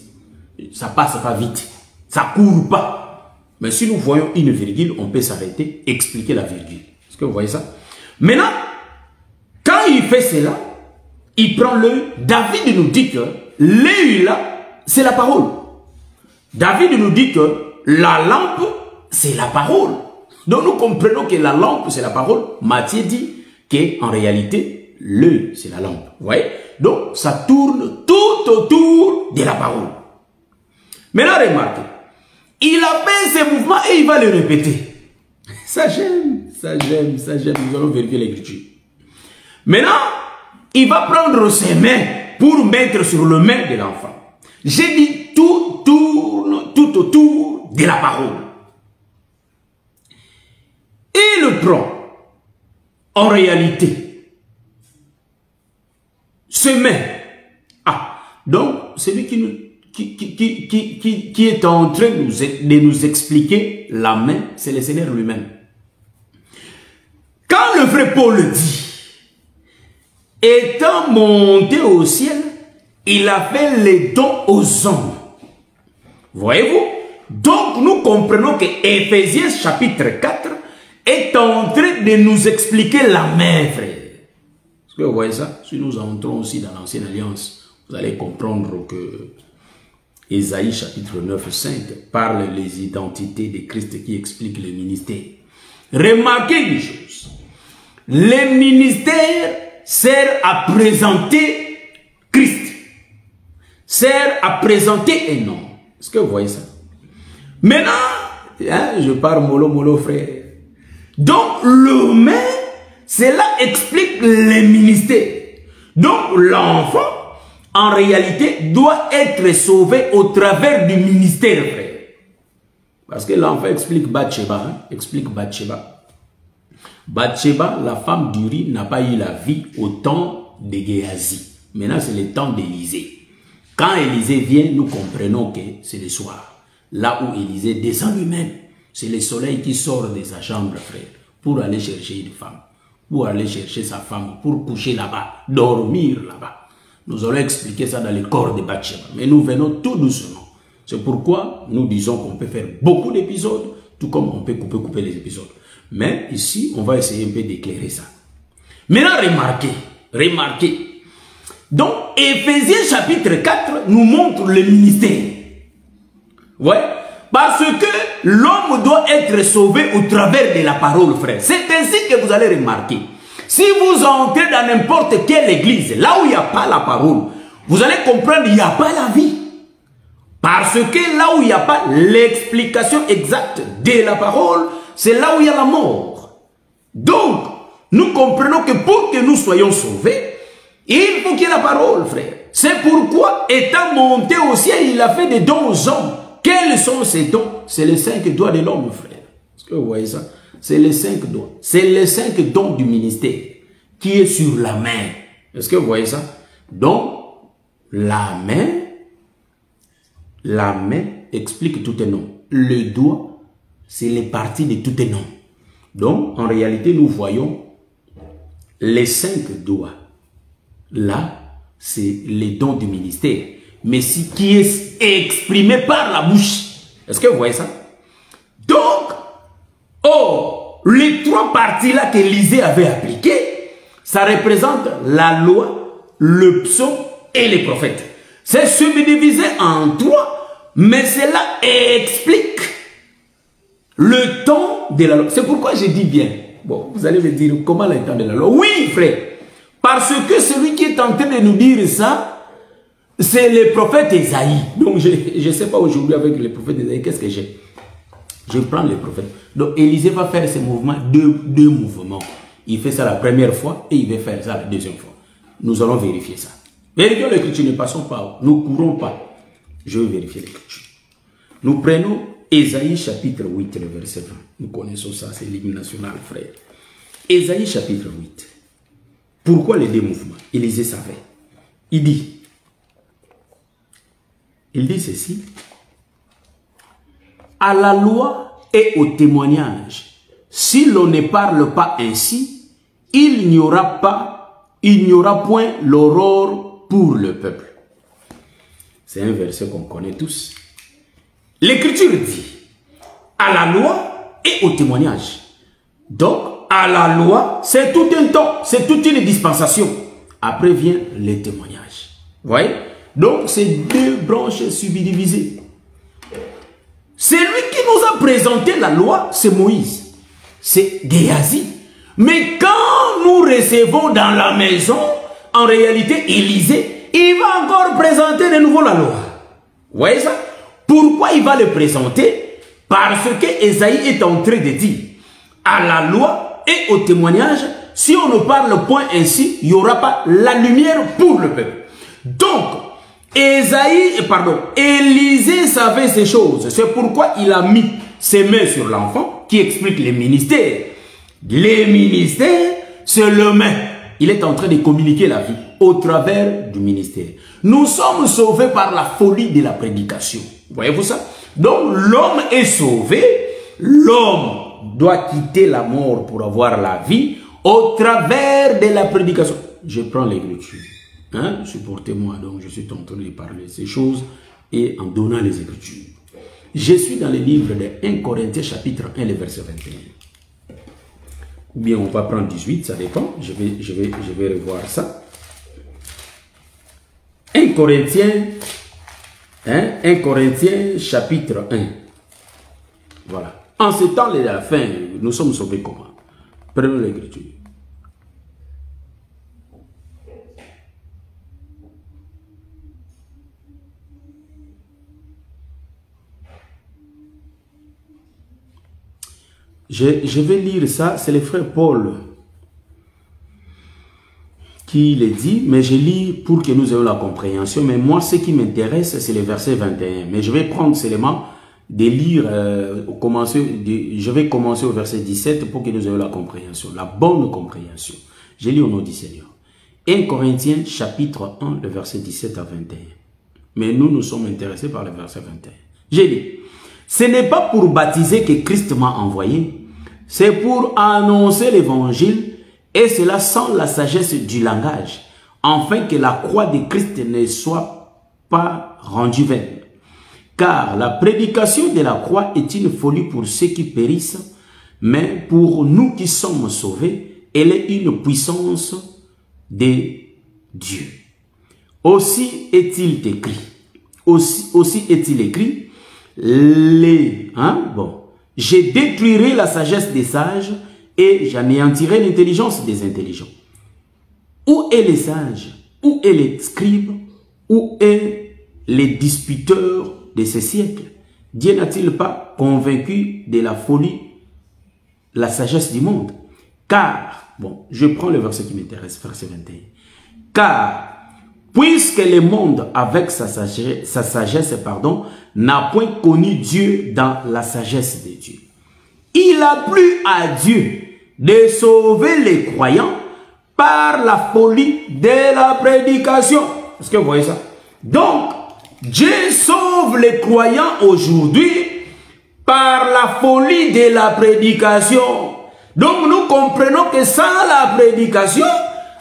Ça passe pas vite. Ça court pas. Mais si nous voyons une virgule, on peut s'arrêter, expliquer la virgule. Est-ce que vous voyez ça? Maintenant, quand il fait cela, il prend l'œil. David nous dit que l'œil là, c'est la parole. David nous dit que la lampe, c'est la parole. Donc nous comprenons que la lampe, c'est la parole. Matthieu dit qu'en réalité, l'œil, c'est la lampe. Vous voyez? Donc ça tourne tout autour de la parole. Maintenant, remarquez. Il a fait ces mouvements et il va les répéter. Ça j'aime, ça j'aime, ça j'aime. Nous allons vérifier l'écriture. Maintenant, il va prendre ses mains pour mettre sur le main de l'enfant. J'ai dit tout tourne tout autour de la parole. Il le prend. En réalité, ses mains. Donc, celui qui est en train de nous expliquer la main, c'est le Seigneur lui-même. Quand le vrai Paul dit, étant monté au ciel, il a fait les dons aux hommes. Voyez-vous? Donc nous comprenons que Éphésiens chapitre 4 est en train de nous expliquer la main, frère. Est-ce que vous voyez ça? Si nous entrons aussi dans l'ancienne alliance, vous allez comprendre que Ésaïe chapitre 9, 5 parle des identités de Christ qui explique le ministère. Remarquez une chose. Le ministère sert à présenter Christ. Sert à présenter un homme. Est-ce que vous voyez ça? Maintenant, hein, je parle mollo, frère. Donc, le main, cela explique le ministère. Donc, l'enfant, en réalité, doit être sauvé au travers du ministère, frère. Parce que l'enfant explique Bathsheba, hein, explique Bathsheba. Bathsheba, la femme d'Uri, n'a pas eu la vie au temps de Géasi. Maintenant, c'est le temps d'Élisée. Quand Élisée vient, nous comprenons que c'est le soir. Là où Élisée descend lui-même, c'est le soleil qui sort de sa chambre, frère, pour aller chercher une femme, pour aller chercher sa femme, pour coucher là-bas, dormir là-bas. Nous allons expliquer ça dans le corps de Bathsheba. Mais nous venons tout doucement. C'est pourquoi nous disons qu'on peut faire beaucoup d'épisodes, tout comme on peut couper les épisodes. Mais ici, on va essayer un peu d'éclairer ça. Maintenant, remarquez. Donc, Éphésiens chapitre 4 nous montre le ministère. Ouais, parce que l'homme doit être sauvé au travers de la parole, frère. C'est ainsi que vous allez remarquer. Si vous entrez dans n'importe quelle église, là où il n'y a pas la parole, vous allez comprendre qu'il n'y a pas la vie. Parce que là où il n'y a pas l'explication exacte de la parole, c'est là où il y a la mort. Donc, nous comprenons que pour que nous soyons sauvés, il faut qu'il y ait la parole, frère. C'est pourquoi, étant monté au ciel, il a fait des dons aux hommes. Quels sont ces dons? C'est les 5 doigts de l'homme, frère. Est-ce que vous voyez ça? C'est les 5 doigts. C'est les 5 dons du ministère qui est sur la main. Est-ce que vous voyez ça? Donc, la main explique tout un homme. Le doigt, c'est les parties de tout un homme. Donc, en réalité, nous voyons les 5 doigts. Là, c'est les dons du ministère. Mais qui est exprimé par la bouche. Est-ce que vous voyez ça? Donc, les 3 parties-là qu'Élisée avait appliquées, ça représente la loi, le psaume et les prophètes. C'est subdivisé en 3, mais cela explique le temps de la loi. C'est pourquoi je dis bien. Bon, vous allez me dire, comment le temps de la loi? Oui, frère. Parce que celui qui est en train de nous dire ça, c'est le prophète Esaïe. Donc, je ne sais pas aujourd'hui avec le prophète Esaïe, qu'est-ce que j'ai? Je prends le prophète. Donc, Élisée va faire ce mouvement, deux mouvements. Il fait ça la première fois et il va faire ça la deuxième fois. Nous allons vérifier ça. Vérifions l'écriture, ne passons pas. Nous ne courons pas. Je vais vérifier l'écriture. Nous prenons Ésaïe chapitre 8, le verset 20. Nous connaissons ça, c'est l'hymne national, frère. Ésaïe chapitre 8. Pourquoi les 2 mouvements? Élisée savait. Il dit ceci: à la loi et au témoignage, si l'on ne parle pas ainsi, il n'y aura point l'aurore pour le peuple. C'est un verset qu'on connaît tous. L'écriture dit à la loi et au témoignage. Donc, à la loi, c'est tout un temps, c'est toute une dispensation. Après vient les témoignages. Vous voyez? Donc, c'est 2 branches subdivisées. Celui qui nous a présenté la loi, c'est Moïse. C'est Géasi. Mais quand nous recevons dans la maison, en réalité, Élisée, il va encore présenter de nouveau la loi. Vous voyez ça? Pourquoi il va le présenter? Parce que Ésaïe est en train de dire à la loi et au témoignage, si on ne parle point ainsi, il n'y aura pas la lumière pour le peuple. Donc, Élisée savait ces choses. C'est pourquoi il a mis ses mains sur l'enfant, qui explique les ministères. Les ministères, c'est le main. Il est en train de communiquer la vie au travers du ministère. Nous sommes sauvés par la folie de la prédication. Voyez-vous ça? Donc, l'homme est sauvé. L'homme doit quitter la mort pour avoir la vie au travers de la prédication. je prends l'écriture. Hein? Supportez-moi, donc je suis en train de parler de ces choses et en donnant les écritures. Je suis dans le livre de 1 Corinthiens chapitre 1, le verset 21. Ou bien on va prendre 18, ça dépend. Je vais revoir ça. 1 Corinthiens, hein? 1 Corinthiens chapitre 1. Voilà. En ce temps, à la fin, nous sommes sauvés comment? Prenons l'écriture. Je vais lire ça, c'est le frère Paul qui le dit, mais je lis pour que nous ayons la compréhension. Mais moi, ce qui m'intéresse, c'est le verset 21. Mais je vais prendre seulement de lire, je vais commencer au verset 17 pour que nous ayons la compréhension, la bonne compréhension. Je lis au nom du Seigneur. 1 Corinthiens chapitre 1, le verset 17 à 21. Mais nous sommes intéressés par le verset 21. J'ai dit, ce n'est pas pour baptiser que Christ m'a envoyé, c'est pour annoncer l'évangile, et cela sans la sagesse du langage, afin que la croix de Christ ne soit pas rendue vaine. Car la prédication de la croix est une folie pour ceux qui périssent, mais pour nous qui sommes sauvés, elle est une puissance de Dieu. Aussi est-il écrit, je détruirai la sagesse des sages et j'anéantirai l'intelligence des intelligents. Où est les sages? Où est les scribes? Où est les disputeurs de ce siècle? Dieu n'a-t-il pas convaincu de la folie, la sagesse du monde? Car, bon, je prends le verset qui m'intéresse, verset 21. Car, puisque le monde, avec sa sagesse, n'a point connu Dieu dans la sagesse de Dieu, il a plu à Dieu de sauver les croyants par la folie de la prédication. Est-ce que vous voyez ça? Donc, Dieu sauve les croyants aujourd'hui par la folie de la prédication. Donc, nous comprenons que sans la prédication,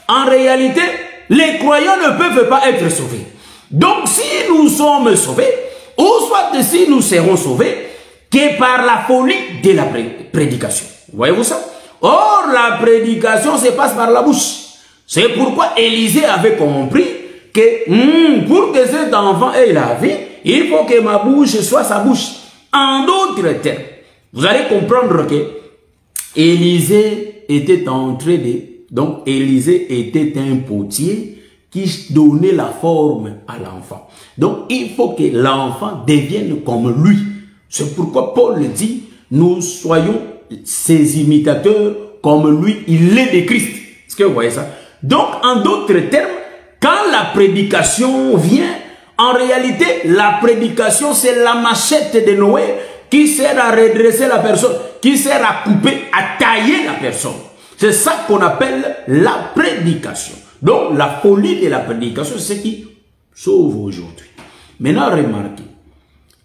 en réalité, les croyants ne peuvent pas être sauvés. Donc, si nous sommes sauvés, ou soit si nous serons sauvés, que par la folie de la prédication. Voyez-vous ça? Or, la prédication se passe par la bouche. C'est pourquoi Élisée avait compris que pour que cet enfant ait la vie, il faut que ma bouche soit sa bouche. En d'autres termes, vous allez comprendre que Élisée était en train de... Donc, Élisée était un potier qui donnait la forme à l'enfant. Donc, il faut que l'enfant devienne comme lui. C'est pourquoi Paul dit, nous soyons ses imitateurs comme lui, il est de Christ. Est-ce que vous voyez ça? Donc, en d'autres termes, quand la prédication vient, en réalité, la prédication, c'est la machette de Noé qui sert à redresser la personne, qui sert à couper, à tailler la personne. C'est ça qu'on appelle la prédication. Donc, la folie de la prédication, c'est ce qui sauve aujourd'hui. Maintenant, remarquez,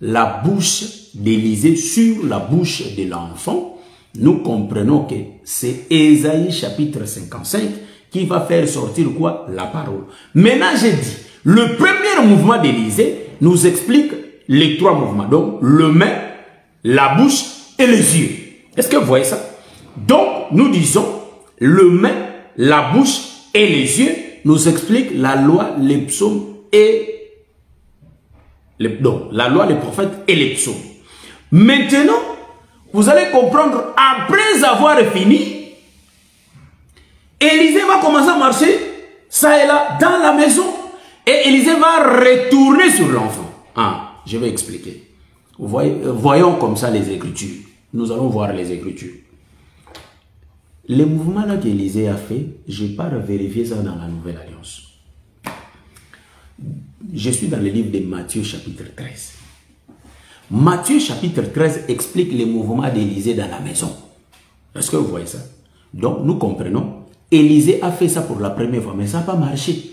la bouche d'Élisée sur la bouche de l'enfant, nous comprenons que c'est Ésaïe chapitre 55 qui va faire sortir quoi? La parole. Maintenant, j'ai dit, le premier mouvement d'Élisée nous explique les trois mouvements. Donc, le main, la bouche et les yeux. Est-ce que vous voyez ça? Donc, nous disons, le main, la bouche et les yeux nous expliquent la loi, les psaumes et la loi, les prophètes et les psaumes. Maintenant, vous allez comprendre, après avoir fini, Élisée va commencer à marcher, ça et là, dans la maison. Et Élisée va retourner sur l'enfant. Ah, je vais expliquer. Vous voyez, voyons comme ça les Écritures. Nous allons voir les Écritures. Les mouvements là qu'Élisée a fait, je pars vérifier ça dans la Nouvelle Alliance. Je suis dans le livre de Matthieu chapitre 13. Matthieu chapitre 13 explique les mouvements d'Élisée dans la maison. Est-ce que vous voyez ça? Donc nous comprenons, Élisée a fait ça pour la première fois, mais ça n'a pas marché.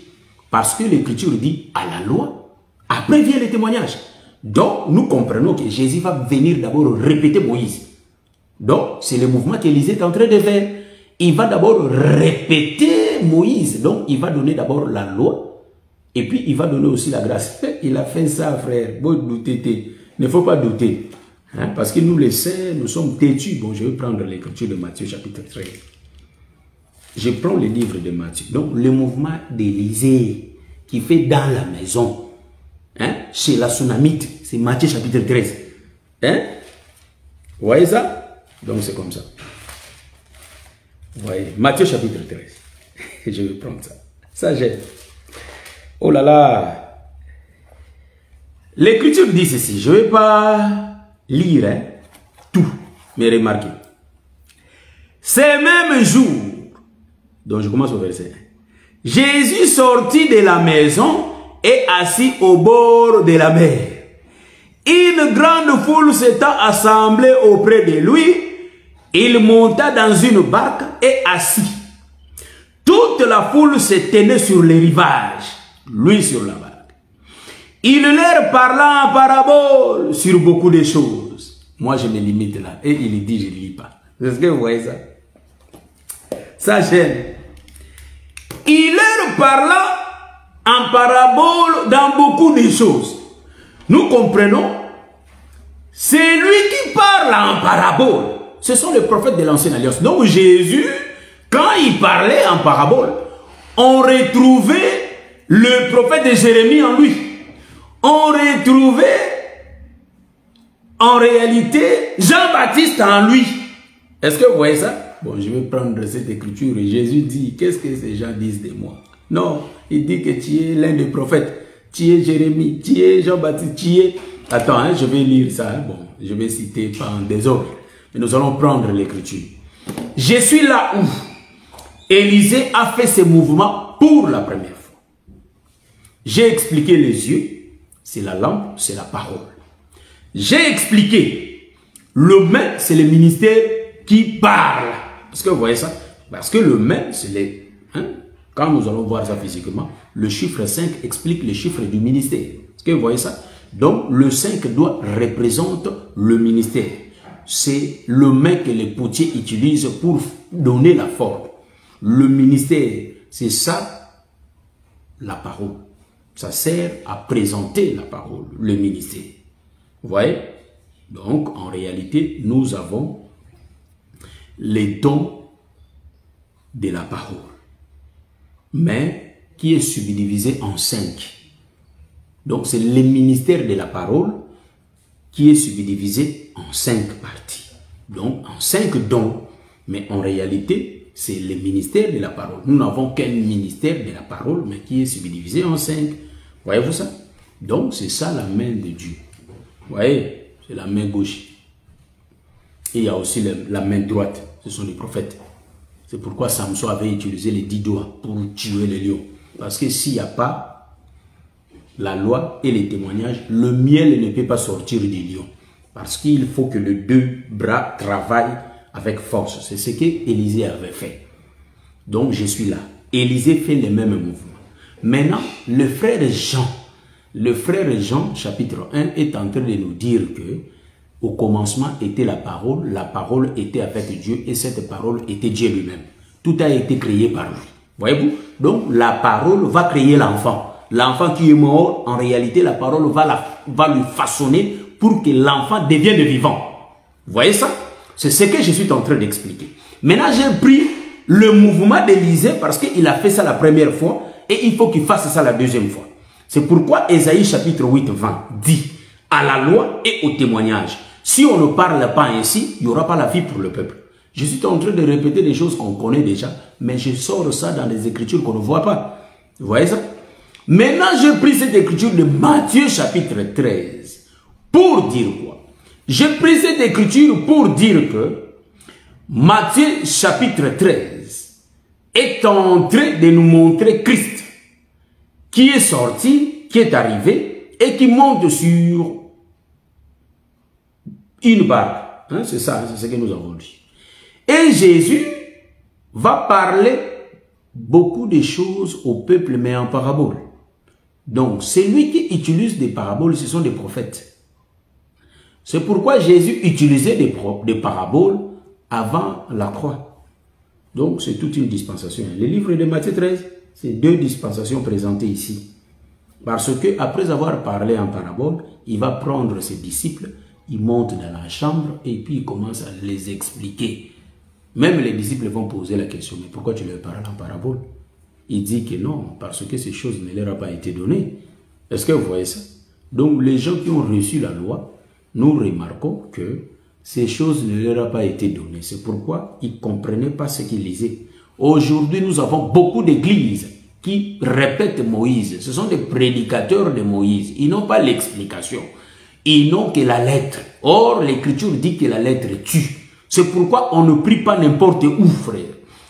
Parce que l'Écriture dit à la loi, après vient le témoignage. Donc nous comprenons que Jésus va venir d'abord répéter Moïse. Donc c'est le mouvement qu'Élisée est en train de faire. Il va d'abord répéter c'est Moïse. Donc, il va donner d'abord la loi, et puis il va donner aussi la grâce. Il a fait ça, frère. Bon, douter, ne faut pas douter. Hein, parce que nous, les saints, nous sommes têtus. Bon, je vais prendre l'écriture de Matthieu, chapitre 13. Je prends le livre de Matthieu. Donc, le mouvement d'Élysée, qui fait dans la maison, hein, chez la Sunamite, c'est Matthieu, chapitre 13. Hein? Vous voyez ça? Donc, c'est comme ça. Vous voyez, Matthieu, chapitre 13. Je vais prendre ça. Ça, j'aime. Oh là là. L'écriture dit ceci. Je ne vais pas lire hein, tout, mais remarquez. Ces mêmes jours, donc je commence au verset 1. Jésus sortit de la maison et assis au bord de la mer. Une grande foule s'étant assemblée auprès de lui, il monta dans une barque et assis. Toute la foule se tenait sur les rivages, lui sur la barque. Il leur parla en parabole sur beaucoup de choses. Moi, je me limite là. Et il dit, je ne lis pas. Est-ce que vous voyez ça? Ça gêne. Il leur parla en parabole dans beaucoup de choses. Nous comprenons. C'est lui qui parle en parabole. Ce sont les prophètes de l'Ancienne Alliance. Donc Jésus, quand il parlait en parabole, on retrouvait le prophète de Jérémie en lui. On retrouvait en réalité Jean-Baptiste en lui. Est-ce que vous voyez ça? Bon, je vais prendre cette écriture et Jésus dit, qu'est-ce que ces gens disent de moi? Non, il dit que tu es l'un des prophètes. Tu es Jérémie, tu es Jean-Baptiste, tu es... Attends, hein, je vais lire ça. Hein. Bon, je vais citer pas en désordre. Mais nous allons prendre l'écriture. Je suis là où Élisée a fait ses mouvements pour la première fois. J'ai expliqué les yeux, c'est la lampe, c'est la parole. J'ai expliqué le main, c'est le ministère qui parle. Est-ce que vous voyez ça? Parce que le main, c'est les... Hein? Quand nous allons voir ça physiquement, le chiffre 5 explique le chiffre du ministère. Est-ce que vous voyez ça? Donc, le 5 doit représenter le ministère. C'est le main que les potiers utilisent pour donner la forme. Le ministère, c'est ça, la parole. Ça sert à présenter la parole, le ministère. Vous voyez? Donc, en réalité, nous avons les dons de la parole, mais qui est subdivisé en 5. Donc, c'est le ministère de la parole qui est subdivisé en 5 parties. Donc, en 5 dons, mais en réalité, c'est le ministère de la parole. Nous n'avons qu'un ministère de la parole, mais qui est subdivisé en 5. Voyez-vous ça? Donc, c'est ça la main de Dieu. Vous voyez? C'est la main gauche. Et il y a aussi la main droite. Ce sont les prophètes. C'est pourquoi Samson avait utilisé les 10 doigts pour tuer les lions. Parce que s'il n'y a pas la loi et les témoignages, le miel ne peut pas sortir du lion. Parce qu'il faut que les 2 bras travaillent avec force. C'est ce qu'Élisée avait fait. Donc je suis là. Élisée fait les mêmes mouvements. Maintenant, le frère Jean, chapitre 1, est en train de nous dire que au commencement était la parole était avec Dieu et cette parole était Dieu lui-même. Tout a été créé par lui. Voyez-vous? Donc la parole va créer l'enfant. L'enfant qui est mort, en réalité, la parole va lui façonner pour que l'enfant devienne vivant. Vous voyez ça? C'est ce que je suis en train d'expliquer. Maintenant, j'ai pris le mouvement d'Élisée parce qu'il a fait ça la première fois et il faut qu'il fasse ça la deuxième fois. C'est pourquoi Ésaïe chapitre 8, 20 dit à la loi et au témoignage. Si on ne parle pas ainsi, il n'y aura pas la vie pour le peuple. Je suis en train de répéter des choses qu'on connaît déjà, mais je sors ça dans des écritures qu'on ne voit pas. Vous voyez ça? Maintenant, j'ai pris cette écriture de Matthieu chapitre 13 pour dire quoi? J'ai pris cette écriture pour dire que Matthieu chapitre 13 est en train de nous montrer Christ qui est sorti, qui est arrivé et qui monte sur une barque. Hein, c'est ça, c'est ce que nous avons dit. Et Jésus va parler beaucoup de choses au peuple, mais en parabole. Donc, celui qui utilise des paraboles, ce sont des prophètes. C'est pourquoi Jésus utilisait des paraboles avant la croix. Donc, c'est toute une dispensation. Le livre de Matthieu 13, c'est 2 dispensations présentées ici. Parce que après avoir parlé en parabole, il va prendre ses disciples, il monte dans la chambre et puis il commence à les expliquer. Même les disciples vont poser la question, mais pourquoi tu leur parles en parabole? Il dit que non, parce que ces choses ne leur ont pas été données. Est-ce que vous voyez ça? Donc les gens qui ont reçu la loi, nous remarquons que ces choses ne leur ont pas été données. C'est pourquoi ils ne comprenaient pas ce qu'ils lisaient. Aujourd'hui, nous avons beaucoup d'églises qui répètent Moïse. Ce sont des prédicateurs de Moïse. Ils n'ont pas l'explication. Ils n'ont que la lettre. Or, l'Écriture dit que la lettre tue. C'est pourquoi on ne prie pas n'importe où, frère.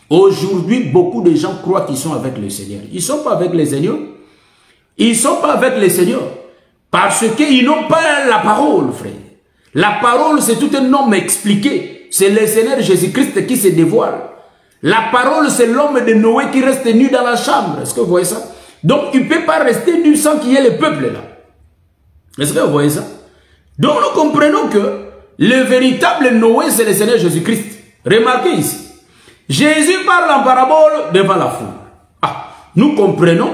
Aujourd'hui, beaucoup de gens croient qu'ils sont avec le Seigneur. Ils ne sont pas avec le Seigneur. Ils ne sont pas avec le Seigneur. Parce qu'ils n'ont pas la parole, frère. La parole, c'est tout un homme expliqué. C'est le Seigneur Jésus-Christ qui se dévoile. La parole, c'est l'homme de Noé qui reste nu dans la chambre. Est-ce que vous voyez ça? Donc, il ne peut pas rester nu sans qu'il y ait le peuple là. Est-ce que vous voyez ça? Donc, nous comprenons que le véritable Noé, c'est le Seigneur Jésus-Christ. Remarquez ici. Jésus parle en parabole devant la foule. Ah, nous comprenons,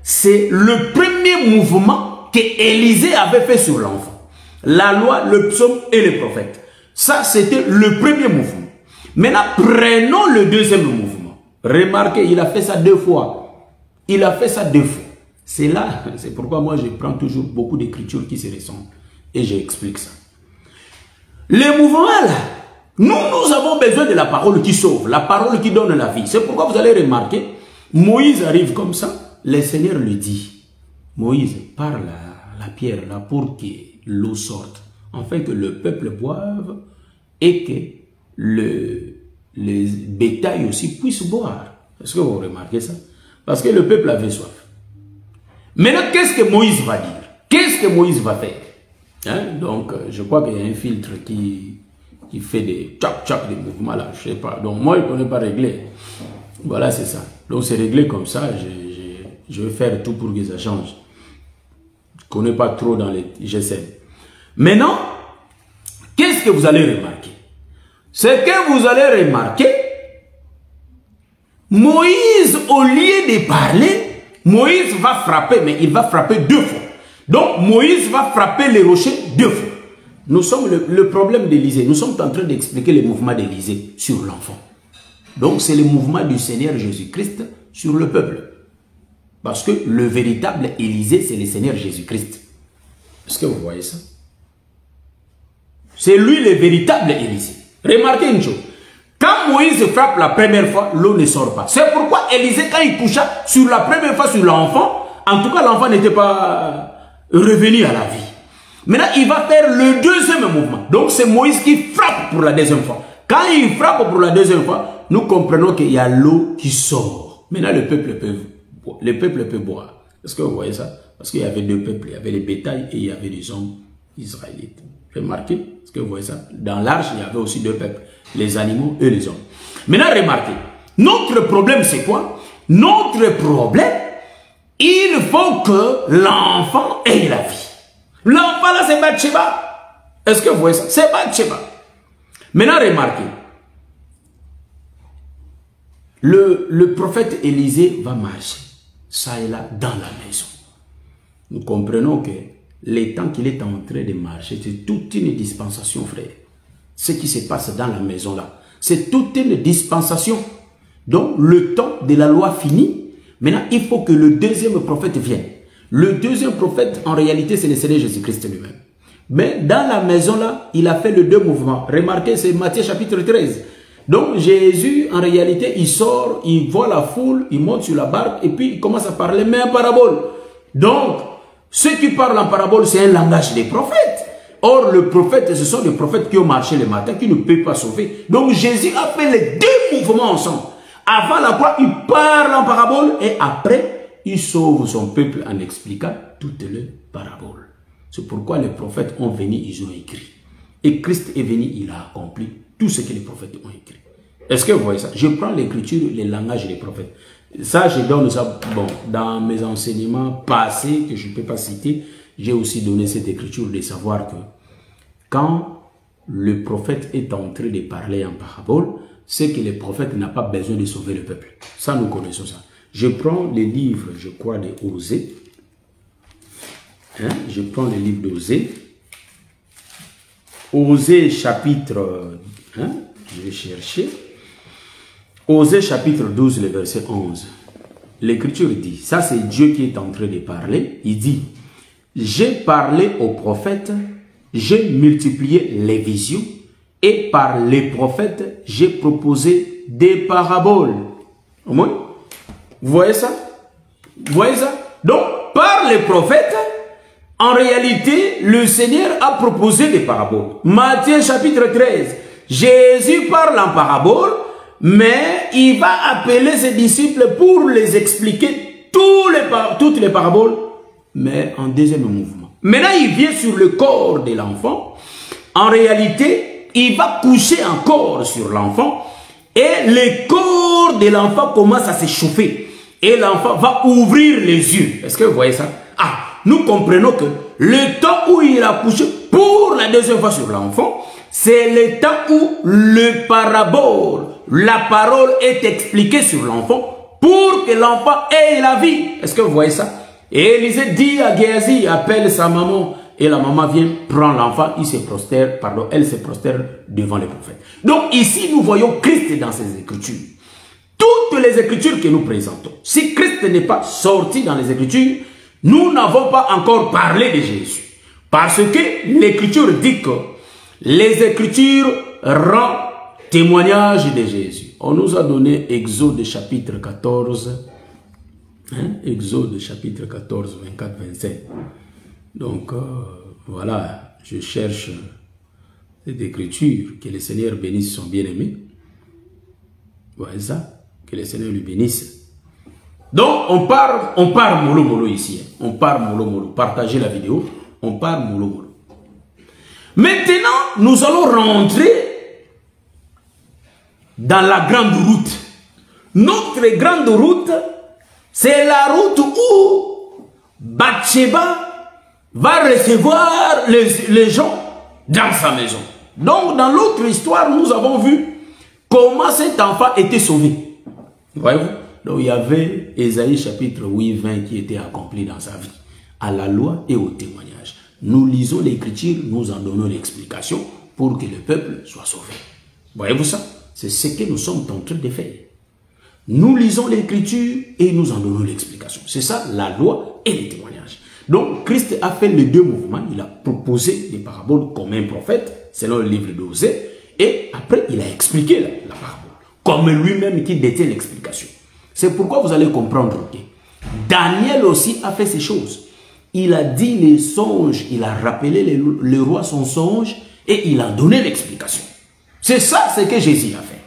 c'est le premier mouvement que Élisée avait fait sur l'enfant. La loi, le psaume et les prophètes. Ça, c'était le premier mouvement. Maintenant, prenons le deuxième mouvement. Remarquez, il a fait ça 2 fois. Il a fait ça 2 fois. C'est là, c'est pourquoi moi je prends toujours beaucoup d'écritures qui se ressemblent. Et j'explique ça. Les mouvements là, nous avons besoin de la parole qui sauve, la parole qui donne la vie. C'est pourquoi vous allez remarquer, Moïse arrive comme ça, le Seigneur lui dit, Moïse, parle à la pierre là pour que l'eau sorte, afin que le peuple boive et que les bétails aussi puissent boire. Est-ce que vous remarquez ça? Parce que le peuple avait soif. Maintenant, qu'est-ce que Moïse va dire? Qu'est-ce que Moïse va faire? Hein? Donc, je crois qu'il y a un filtre qui fait des tchac-tchac, des mouvements là, je ne sais pas. Donc, moi, je ne connais pas régler. Voilà, c'est ça. Donc, c'est réglé comme ça. Je vais faire tout pour que ça change. Je ne connais pas trop dans les GSM. Maintenant, qu'est-ce que vous allez remarquer? C'est que vous allez remarquer, Moïse, au lieu de parler, Moïse va frapper, mais il va frapper 2 fois. Donc, Moïse va frapper les rochers 2 fois. Nous sommes le problème d'Élisée. Nous sommes en train d'expliquer le mouvement d'Élisée sur l'enfant. Donc, c'est le mouvement du Seigneur Jésus-Christ sur le peuple. Parce que le véritable Élisée, c'est le Seigneur Jésus-Christ. Est-ce que vous voyez ça? C'est lui le véritable Élisée. Remarquez une chose. Quand Moïse frappe la première fois, l'eau ne sort pas. C'est pourquoi Élisée, quand il coucha sur la première fois sur l'enfant, en tout cas, l'enfant n'était pas revenu à la vie. Maintenant, il va faire le deuxième mouvement. Donc, c'est Moïse qui frappe pour la deuxième fois. Quand il frappe pour la deuxième fois, nous comprenons qu'il y a l'eau qui sort. Maintenant, le peuple peut boire. Est-ce que vous voyez ça? Parce qu'il y avait 2 peuples. Il y avait les bétails et il y avait les hommes israélites. Remarquez? Est-ce que vous voyez ça? Dans l'arche, il y avait aussi 2 peuples. Les animaux et les hommes. Maintenant, remarquez. Notre problème, c'est quoi? Notre problème, il faut que l'enfant ait la vie. L'enfant là, c'est Bathsheba. Est-ce que vous voyez ça? C'est Bathsheba. Maintenant, remarquez. Le prophète Élisée va marcher, ça et là, dans la maison. Nous comprenons que les temps qu'il est en train de marcher, c'est toute une dispensation, frère. Ce qui se passe dans la maison là, c'est toute une dispensation. Donc, le temps de la loi finit. Maintenant, il faut que le deuxième prophète vienne. Le deuxième prophète, en réalité, c'est le Seigneur Jésus-Christ lui-même. Mais dans la maison là, il a fait les 2 mouvements. Remarquez, c'est Matthieu chapitre 13. Donc Jésus, en réalité, il sort, il voit la foule, il monte sur la barque et puis il commence à parler, mais en parabole. Donc, ceux qui parlent en parabole, c'est un langage des prophètes. Or, le prophète, ce sont des prophètes qui ont marché le matin, qui ne peuvent pas sauver. Donc Jésus a fait les 2 mouvements ensemble. Avant la croix, il parle en parabole et après, il sauve son peuple en expliquant toutes les paraboles. C'est pourquoi les prophètes ont venu, ils ont écrit. Et Christ est venu, il a accompli tout ce que les prophètes ont écrit. Est-ce que vous voyez ça? Je prends l'écriture, les langages des prophètes. Ça, je donne ça, bon, dans mes enseignements passés, que je ne peux pas citer, j'ai aussi donné cette écriture de savoir que quand le prophète est en train de parler en parabole, c'est que les prophètes n'ont pas besoin de sauver le peuple. Ça, nous connaissons ça. Je prends les livres, je crois, de Osée. Hein? Je prends les livres d'Osée. Osée chapitre... Hein? Je vais chercher. Osée chapitre 12, le verset 11. L'Écriture dit, ça c'est Dieu qui est en train de parler. Il dit, j'ai parlé aux prophètes, j'ai multiplié les visions, et par les prophètes, j'ai proposé des paraboles. Au moins, vous voyez ça? Vous voyez ça? Donc, par les prophètes, en réalité, le Seigneur a proposé des paraboles. Matthieu chapitre 13, Jésus parle en paraboles, mais il va appeler ses disciples pour les expliquer toutes les paraboles, mais en deuxième mouvement. Maintenant, il vient sur le corps de l'enfant. En réalité, il va coucher encore sur l'enfant et le corps de l'enfant commence à s'échauffer. Et l'enfant va ouvrir les yeux. Est-ce que vous voyez ça? Ah, nous comprenons que le temps où il a couché pour la deuxième fois sur l'enfant, c'est le temps où la parole est expliquée sur l'enfant pour que l'enfant ait la vie. Est-ce que vous voyez ça? Et Élisée dit à Géasi, appelle sa maman. Et la maman vient, prend l'enfant, elle se prosterne devant les prophètes. Donc ici, nous voyons Christ dans ces Écritures. Toutes les Écritures que nous présentons. Si Christ n'est pas sorti dans les Écritures, nous n'avons pas encore parlé de Jésus. Parce que l'Écriture dit que les Écritures rendent témoignage de Jésus. On nous a donné Exode chapitre 14. Exode chapitre 14, 24, 25. Donc, voilà, je cherche cette écriture. Que le Seigneur bénisse son bien-aimé. Voilà ça. Que le Seigneur lui bénisse. Donc, on part mollo mollo ici. On part mollo mollo. Partagez la vidéo. On part mollo mollo. Maintenant, nous allons rentrer dans la grande route. Notre grande route, c'est la route où Bathsheba va recevoir les gens dans sa maison. Donc, dans l'autre histoire, nous avons vu comment cet enfant était sauvé. Voyez-vous? Donc, il y avait Ésaïe chapitre 8, 20 qui était accompli dans sa vie, à la loi et au témoignage. Nous lisons l'Écriture, nous en donnons l'explication pour que le peuple soit sauvé. Voyez-vous ça? C'est ce que nous sommes en train de faire. Nous lisons l'Écriture et nous en donnons l'explication. C'est ça, la loi et le témoignage. Donc, Christ a fait les deux mouvements. Il a proposé des paraboles comme un prophète, selon le livre d'Osée, et après, il a expliqué la parabole, comme lui-même qui détient l'explication. C'est pourquoi vous allez comprendre que Daniel aussi a fait ces choses. Il a dit les songes, il a rappelé le roi son songe, et il a donné l'explication. C'est ça ce que Jésus a fait.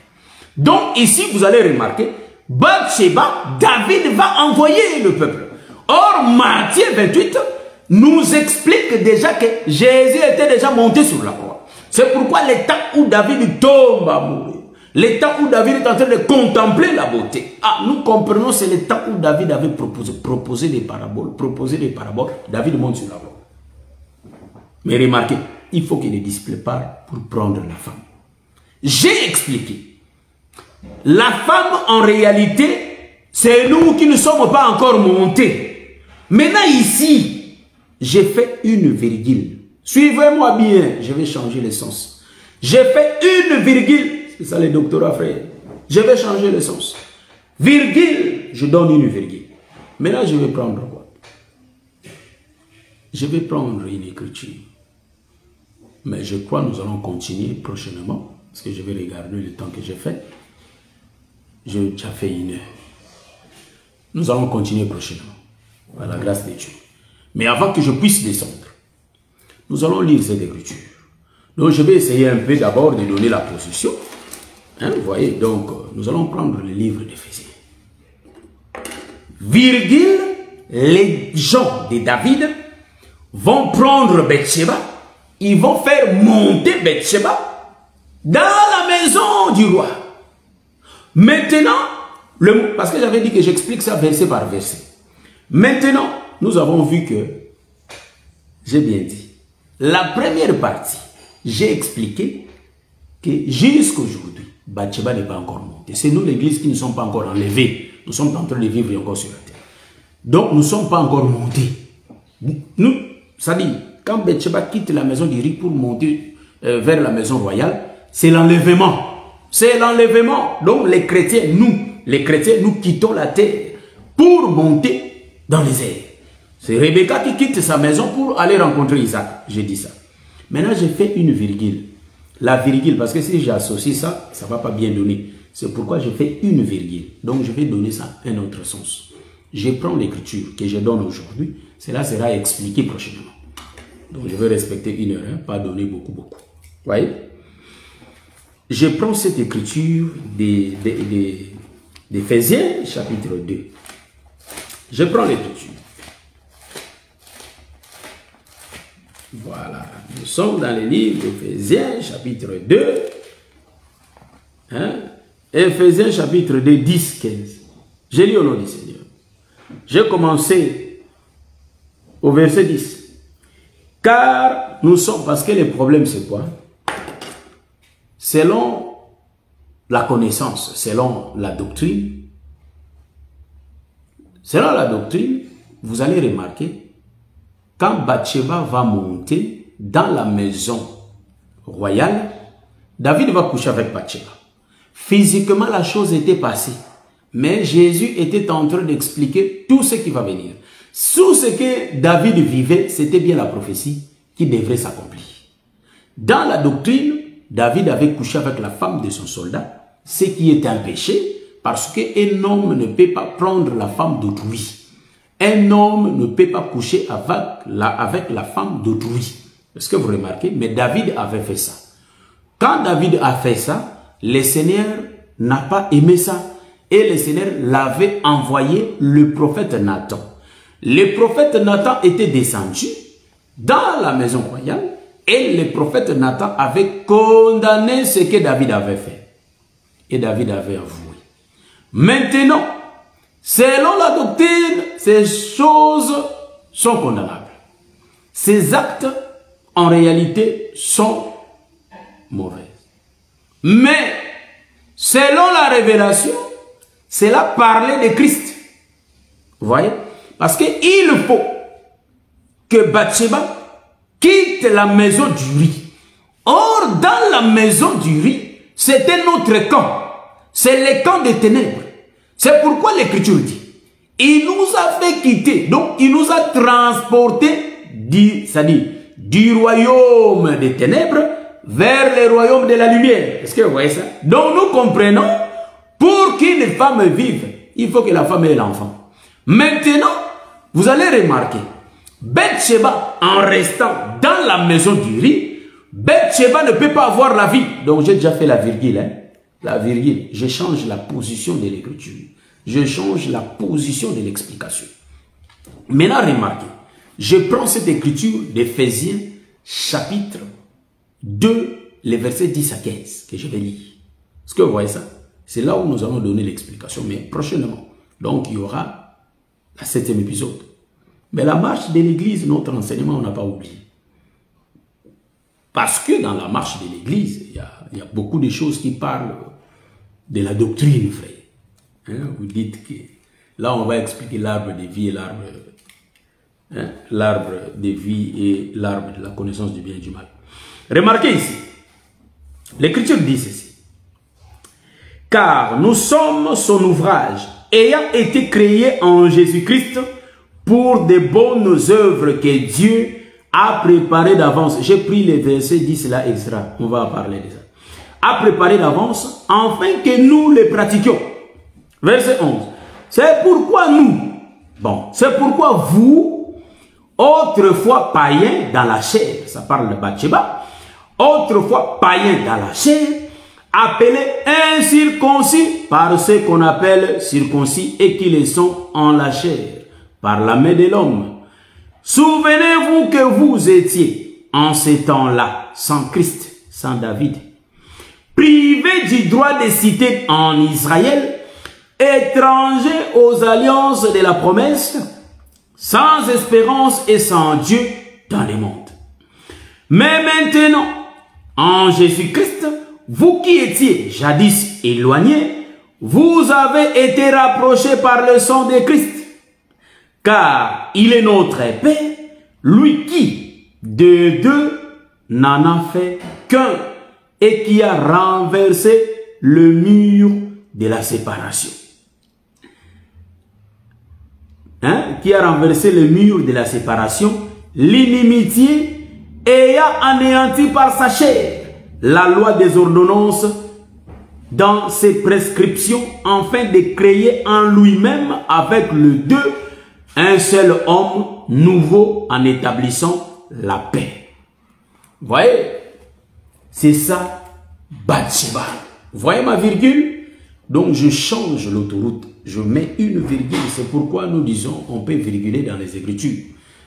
Donc, ici, vous allez remarquer, Bathsheba, David va envoyer le peuple. Or, Matthieu 28 nous explique déjà que Jésus était déjà monté sur la croix. C'est pourquoi le temps où David tombe à mourir, le temps où David est en train de contempler la beauté. Ah, nous comprenons, c'est le temps où David avait proposé des paraboles. David monte sur la croix. Mais remarquez, il faut que les disciples partent pour prendre la femme. J'ai expliqué. La femme, en réalité, c'est nous qui ne sommes pas encore montés. Maintenant, ici, j'ai fait une virgule. Suivez-moi bien, je vais changer le sens. J'ai fait une virgule. C'est ça les doctorats, frère. Je vais changer le sens. Virgule, je donne une virgule. Maintenant, je vais prendre quoi? Je vais prendre une écriture. Mais je crois que nous allons continuer prochainement. Parce que je vais regarder le temps que j'ai fait. J'ai déjà fait 1 heure. Nous allons continuer prochainement. Par la grâce de Dieu. Mais avant que je puisse descendre, nous allons lire cette écriture. Donc je vais essayer un peu d'abord de donner la position. Hein, vous voyez, donc nous allons prendre le livre d'Éphésiens. Virgule, les gens de David vont prendre Bathsheba. Ils vont faire monter Bathsheba dans la maison du roi. Maintenant, parce que j'avais dit que j'explique ça verset par verset. Maintenant, nous avons vu que, j'ai bien dit, la première partie, j'ai expliqué que jusqu'aujourd'hui, Bathsheba n'est pas encore montée. C'est nous, l'église, qui ne sommes pas encore enlevés. Nous sommes en train de vivre encore sur la terre. Donc, nous ne sommes pas encore montés. Nous, ça dit, quand Bathsheba quitte la maison du riz pour monter vers la maison royale, c'est l'enlèvement. C'est l'enlèvement. Donc, les chrétiens, nous quittons la terre pour monter dans les airs. C'est Rebecca qui quitte sa maison pour aller rencontrer Isaac. J'ai dit ça. Maintenant, j'ai fait une virgule. La virgule, parce que si j'associe ça, ça ne va pas bien donner. C'est pourquoi j'ai fait une virgule. Donc, je vais donner ça un autre sens. Je prends l'écriture que je donne aujourd'hui. Cela sera expliqué prochainement. Donc, je vais respecter une heure, hein, pas donner beaucoup. Voyez? Je prends cette écriture d'Éphésiens, chapitre 2. Je prends l'écriture. Voilà. Nous sommes dans le livre d'Éphésiens, chapitre 2. Hein? Éphésiens, chapitre 2, 10, 15. J'ai lu au nom du Seigneur. J'ai commencé au verset 10. Car nous sommes, parce que le problème c'est quoi? Selon la connaissance, selon la doctrine, vous allez remarquer, quand Bathsheba va monter dans la maison royale, David va coucher avec Bathsheba. Physiquement, la chose était passée. Mais Jésus était en train d'expliquer tout ce qui va venir. Tout ce que David vivait, c'était bien la prophétie qui devrait s'accomplir. Dans la doctrine, David avait couché avec la femme de son soldat, ce qui est un péché, parce qu'un homme ne peut pas prendre la femme d'autrui. Un homme ne peut pas coucher avec la femme d'autrui. Est-ce que vous remarquez? Mais David avait fait ça. Quand David a fait ça, le Seigneur n'a pas aimé ça. Et le Seigneur l'avait envoyé le prophète Nathan. Le prophète Nathan était descendu dans la maison royale et le prophète Nathan avait condamné ce que David avait fait. Et David avait avoué. Maintenant, selon la doctrine, ces choses sont condamnables. Ces actes, en réalité, sont mauvais. Mais, selon la révélation, cela parlait de Christ. Vous voyez? Parce qu'il faut que Bathsheba quitte la maison du riz. Or, dans la maison du riz, c'était notre camp. C'est le camp des ténèbres. C'est pourquoi l'Écriture dit, il nous a fait quitter, donc il nous a transportés du royaume des ténèbres vers le royaume de la lumière. Est-ce que vous voyez ça? Donc nous comprenons, pour qu'une femme vive, il faut que la femme ait l'enfant. Maintenant, vous allez remarquer, Bathsheba, en restant dans la maison du riz, Bathsheba ne peut pas avoir la vie. Donc j'ai déjà fait la virgule, hein? La virgule, je change la position de l'écriture. Je change la position de l'explication. Maintenant, remarquez, je prends cette écriture d'Éphésiens, chapitre 2, les versets 10 à 15, que je vais lire. Est-ce que vous voyez ça? C'est là où nous allons donner l'explication, mais prochainement. Donc, il y aura la 7e épisode. Mais la marche de l'église, notre enseignement, on n'a pas oublié. Parce que dans la marche de l'église, il y a beaucoup de choses qui parlent de la doctrine, frère. Hein? Vous dites que là, on va expliquer l'arbre de vie et l'arbre de vie et l'arbre de la connaissance du bien et du mal. Remarquez ici, l'Écriture dit ceci. Car nous sommes son ouvrage, ayant été créés en Jésus-Christ pour de bonnes œuvres que Dieu a préparées d'avance. J'ai pris les versets 10 là extra, on va parler de ça. A préparé d'avance, afin que nous les pratiquions. Verset 11. C'est pourquoi c'est pourquoi vous, autrefois païens dans la chair, ça parle de Bathsheba, autrefois païens dans la chair, appelés incirconcis par ceux qu'on appelle circoncis et qui les sont en la chair, par la main de l'homme. Souvenez-vous que vous étiez, en ces temps-là, sans Christ, sans David, privés du droit de cité en Israël, étrangers aux alliances de la promesse, sans espérance et sans Dieu dans le monde. Mais maintenant, en Jésus-Christ, vous qui étiez jadis éloignés, vous avez été rapprochés par le sang de Christ. Car il est notre épée, lui qui, de deux, n'en a fait qu'un et qui a renversé le mur de la séparation. Qui a renversé le mur de la séparation, l'inimitié ayant anéanti par sa chair la loi des ordonnances dans ses prescriptions, afin de créer en lui-même avec le deux un seul homme nouveau en établissant la paix. Vous voyez? C'est ça, Bathsheba. Vous voyez ma virgule? Donc je change l'autoroute, je mets une virgule. C'est pourquoi nous disons on peut virguler dans les Écritures.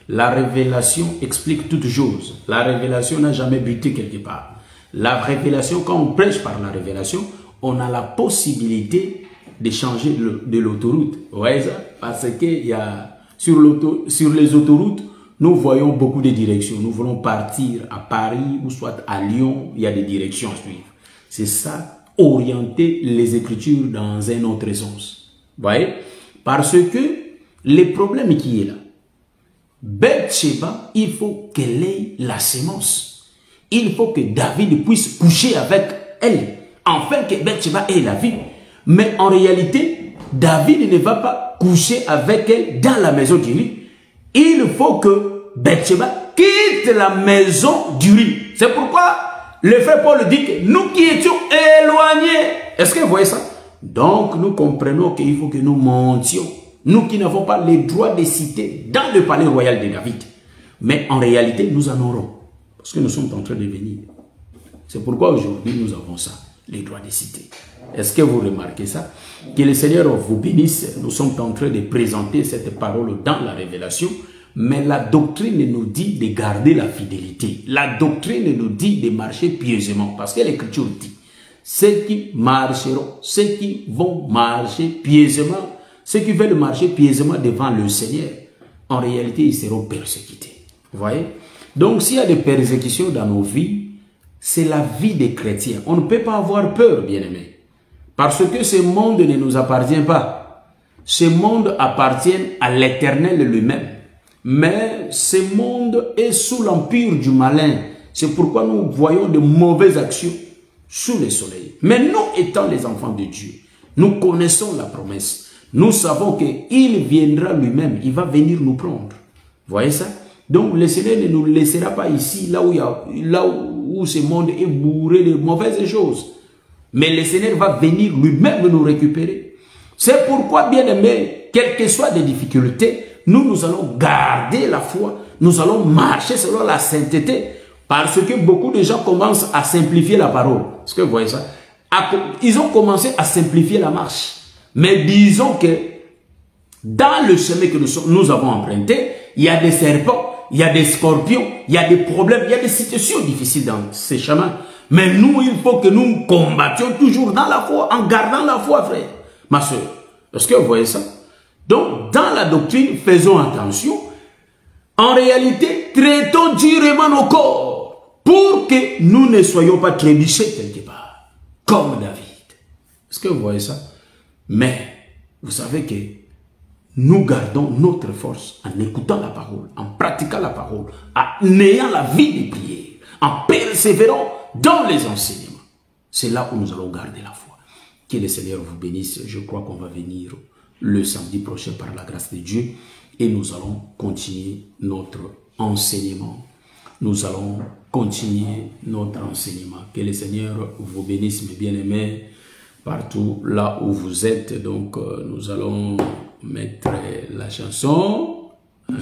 La révélation explique toutes choses. La révélation n'a jamais buté quelque part. La révélation, quand on prêche par la révélation, on a la possibilité de changer de l'autoroute. Vous voyez ça? Parce qu'il y a sur les autoroutes, nous voyons beaucoup de directions. Nous voulons partir à Paris ou soit à Lyon, il y a des directions à suivre. C'est ça, orienter les Écritures dans un autre sens. Vous voyez? Parce que le problème qui est là, Bathsheba, il faut qu'elle ait la sémence. Il faut que David puisse coucher avec elle, afin que Bathsheba ait la vie. Mais en réalité, David ne va pas coucher avec elle dans la maison d'Uri. Il faut que Bathsheba quitte la maison d'Uri. C'est pourquoi le frère Paul dit que nous qui étions éloignés. Est-ce que vous voyez ça? Donc nous comprenons qu'il faut que nous montions. Nous qui n'avons pas les droits de cité dans le palais royal de David. Mais en réalité, nous en aurons. Parce que nous sommes en train de venir. C'est pourquoi aujourd'hui, nous avons ça, les droits de cité. Est-ce que vous remarquez ça? Que le Seigneur vous bénisse. Nous sommes en train de présenter cette parole dans la révélation. Mais la doctrine nous dit de garder la fidélité. La doctrine nous dit de marcher pieusement. Parce que l'Écriture dit, ceux qui marcheront, ceux qui vont marcher pieusement, ceux qui veulent marcher pieusement devant le Seigneur, en réalité, ils seront persécutés. Vous voyez? Donc, s'il y a des persécutions dans nos vies, c'est la vie des chrétiens. On ne peut pas avoir peur, bien-aimés. Parce que ce monde ne nous appartient pas. Ce monde appartient à l'Éternel lui-même. Mais ce monde est sous l'empire du malin. C'est pourquoi nous voyons de mauvaises actions sous le soleil. Mais nous, étant les enfants de Dieu, nous connaissons la promesse. Nous savons qu'il viendra lui-même. Il va venir nous prendre. Vous voyez ça? Donc le Seigneur ne nous laissera pas ici, là où ce monde est bourré de mauvaises choses. Mais le Seigneur va venir lui-même nous récupérer. C'est pourquoi, bien aimé, quelles que soient les difficultés, nous allons garder la foi. Nous allons marcher selon la sainteté. Parce que beaucoup de gens commencent à simplifier la parole. Est-ce que vous voyez ça? Ils ont commencé à simplifier la marche. Mais disons que dans le chemin que nous avons emprunté, il y a des serpents, il y a des scorpions, il y a des problèmes, il y a des situations difficiles dans ces chemins. Mais nous, il faut que nous combattions toujours dans la foi, en gardant la foi, frère. Ma soeur, est-ce que vous voyez ça? Donc, dans la doctrine, faisons attention. En réalité, traitons durement nos corps pour que nous ne soyons pas trébuchés quelque part, comme David. Est-ce que vous voyez ça? Mais, vous savez que nous gardons notre force en écoutant la parole, en pratiquant la parole, en ayant la vie de prière, en persévérant dans les enseignements. C'est là où nous allons garder la foi. Que le Seigneur vous bénisse. Je crois qu'on va venir le samedi prochain par la grâce de Dieu et nous allons continuer notre enseignement. Nous allons continuer notre enseignement. Que le Seigneur vous bénisse, mes bien-aimés, partout là où vous êtes. Donc, nous allons mettre la chanson. Et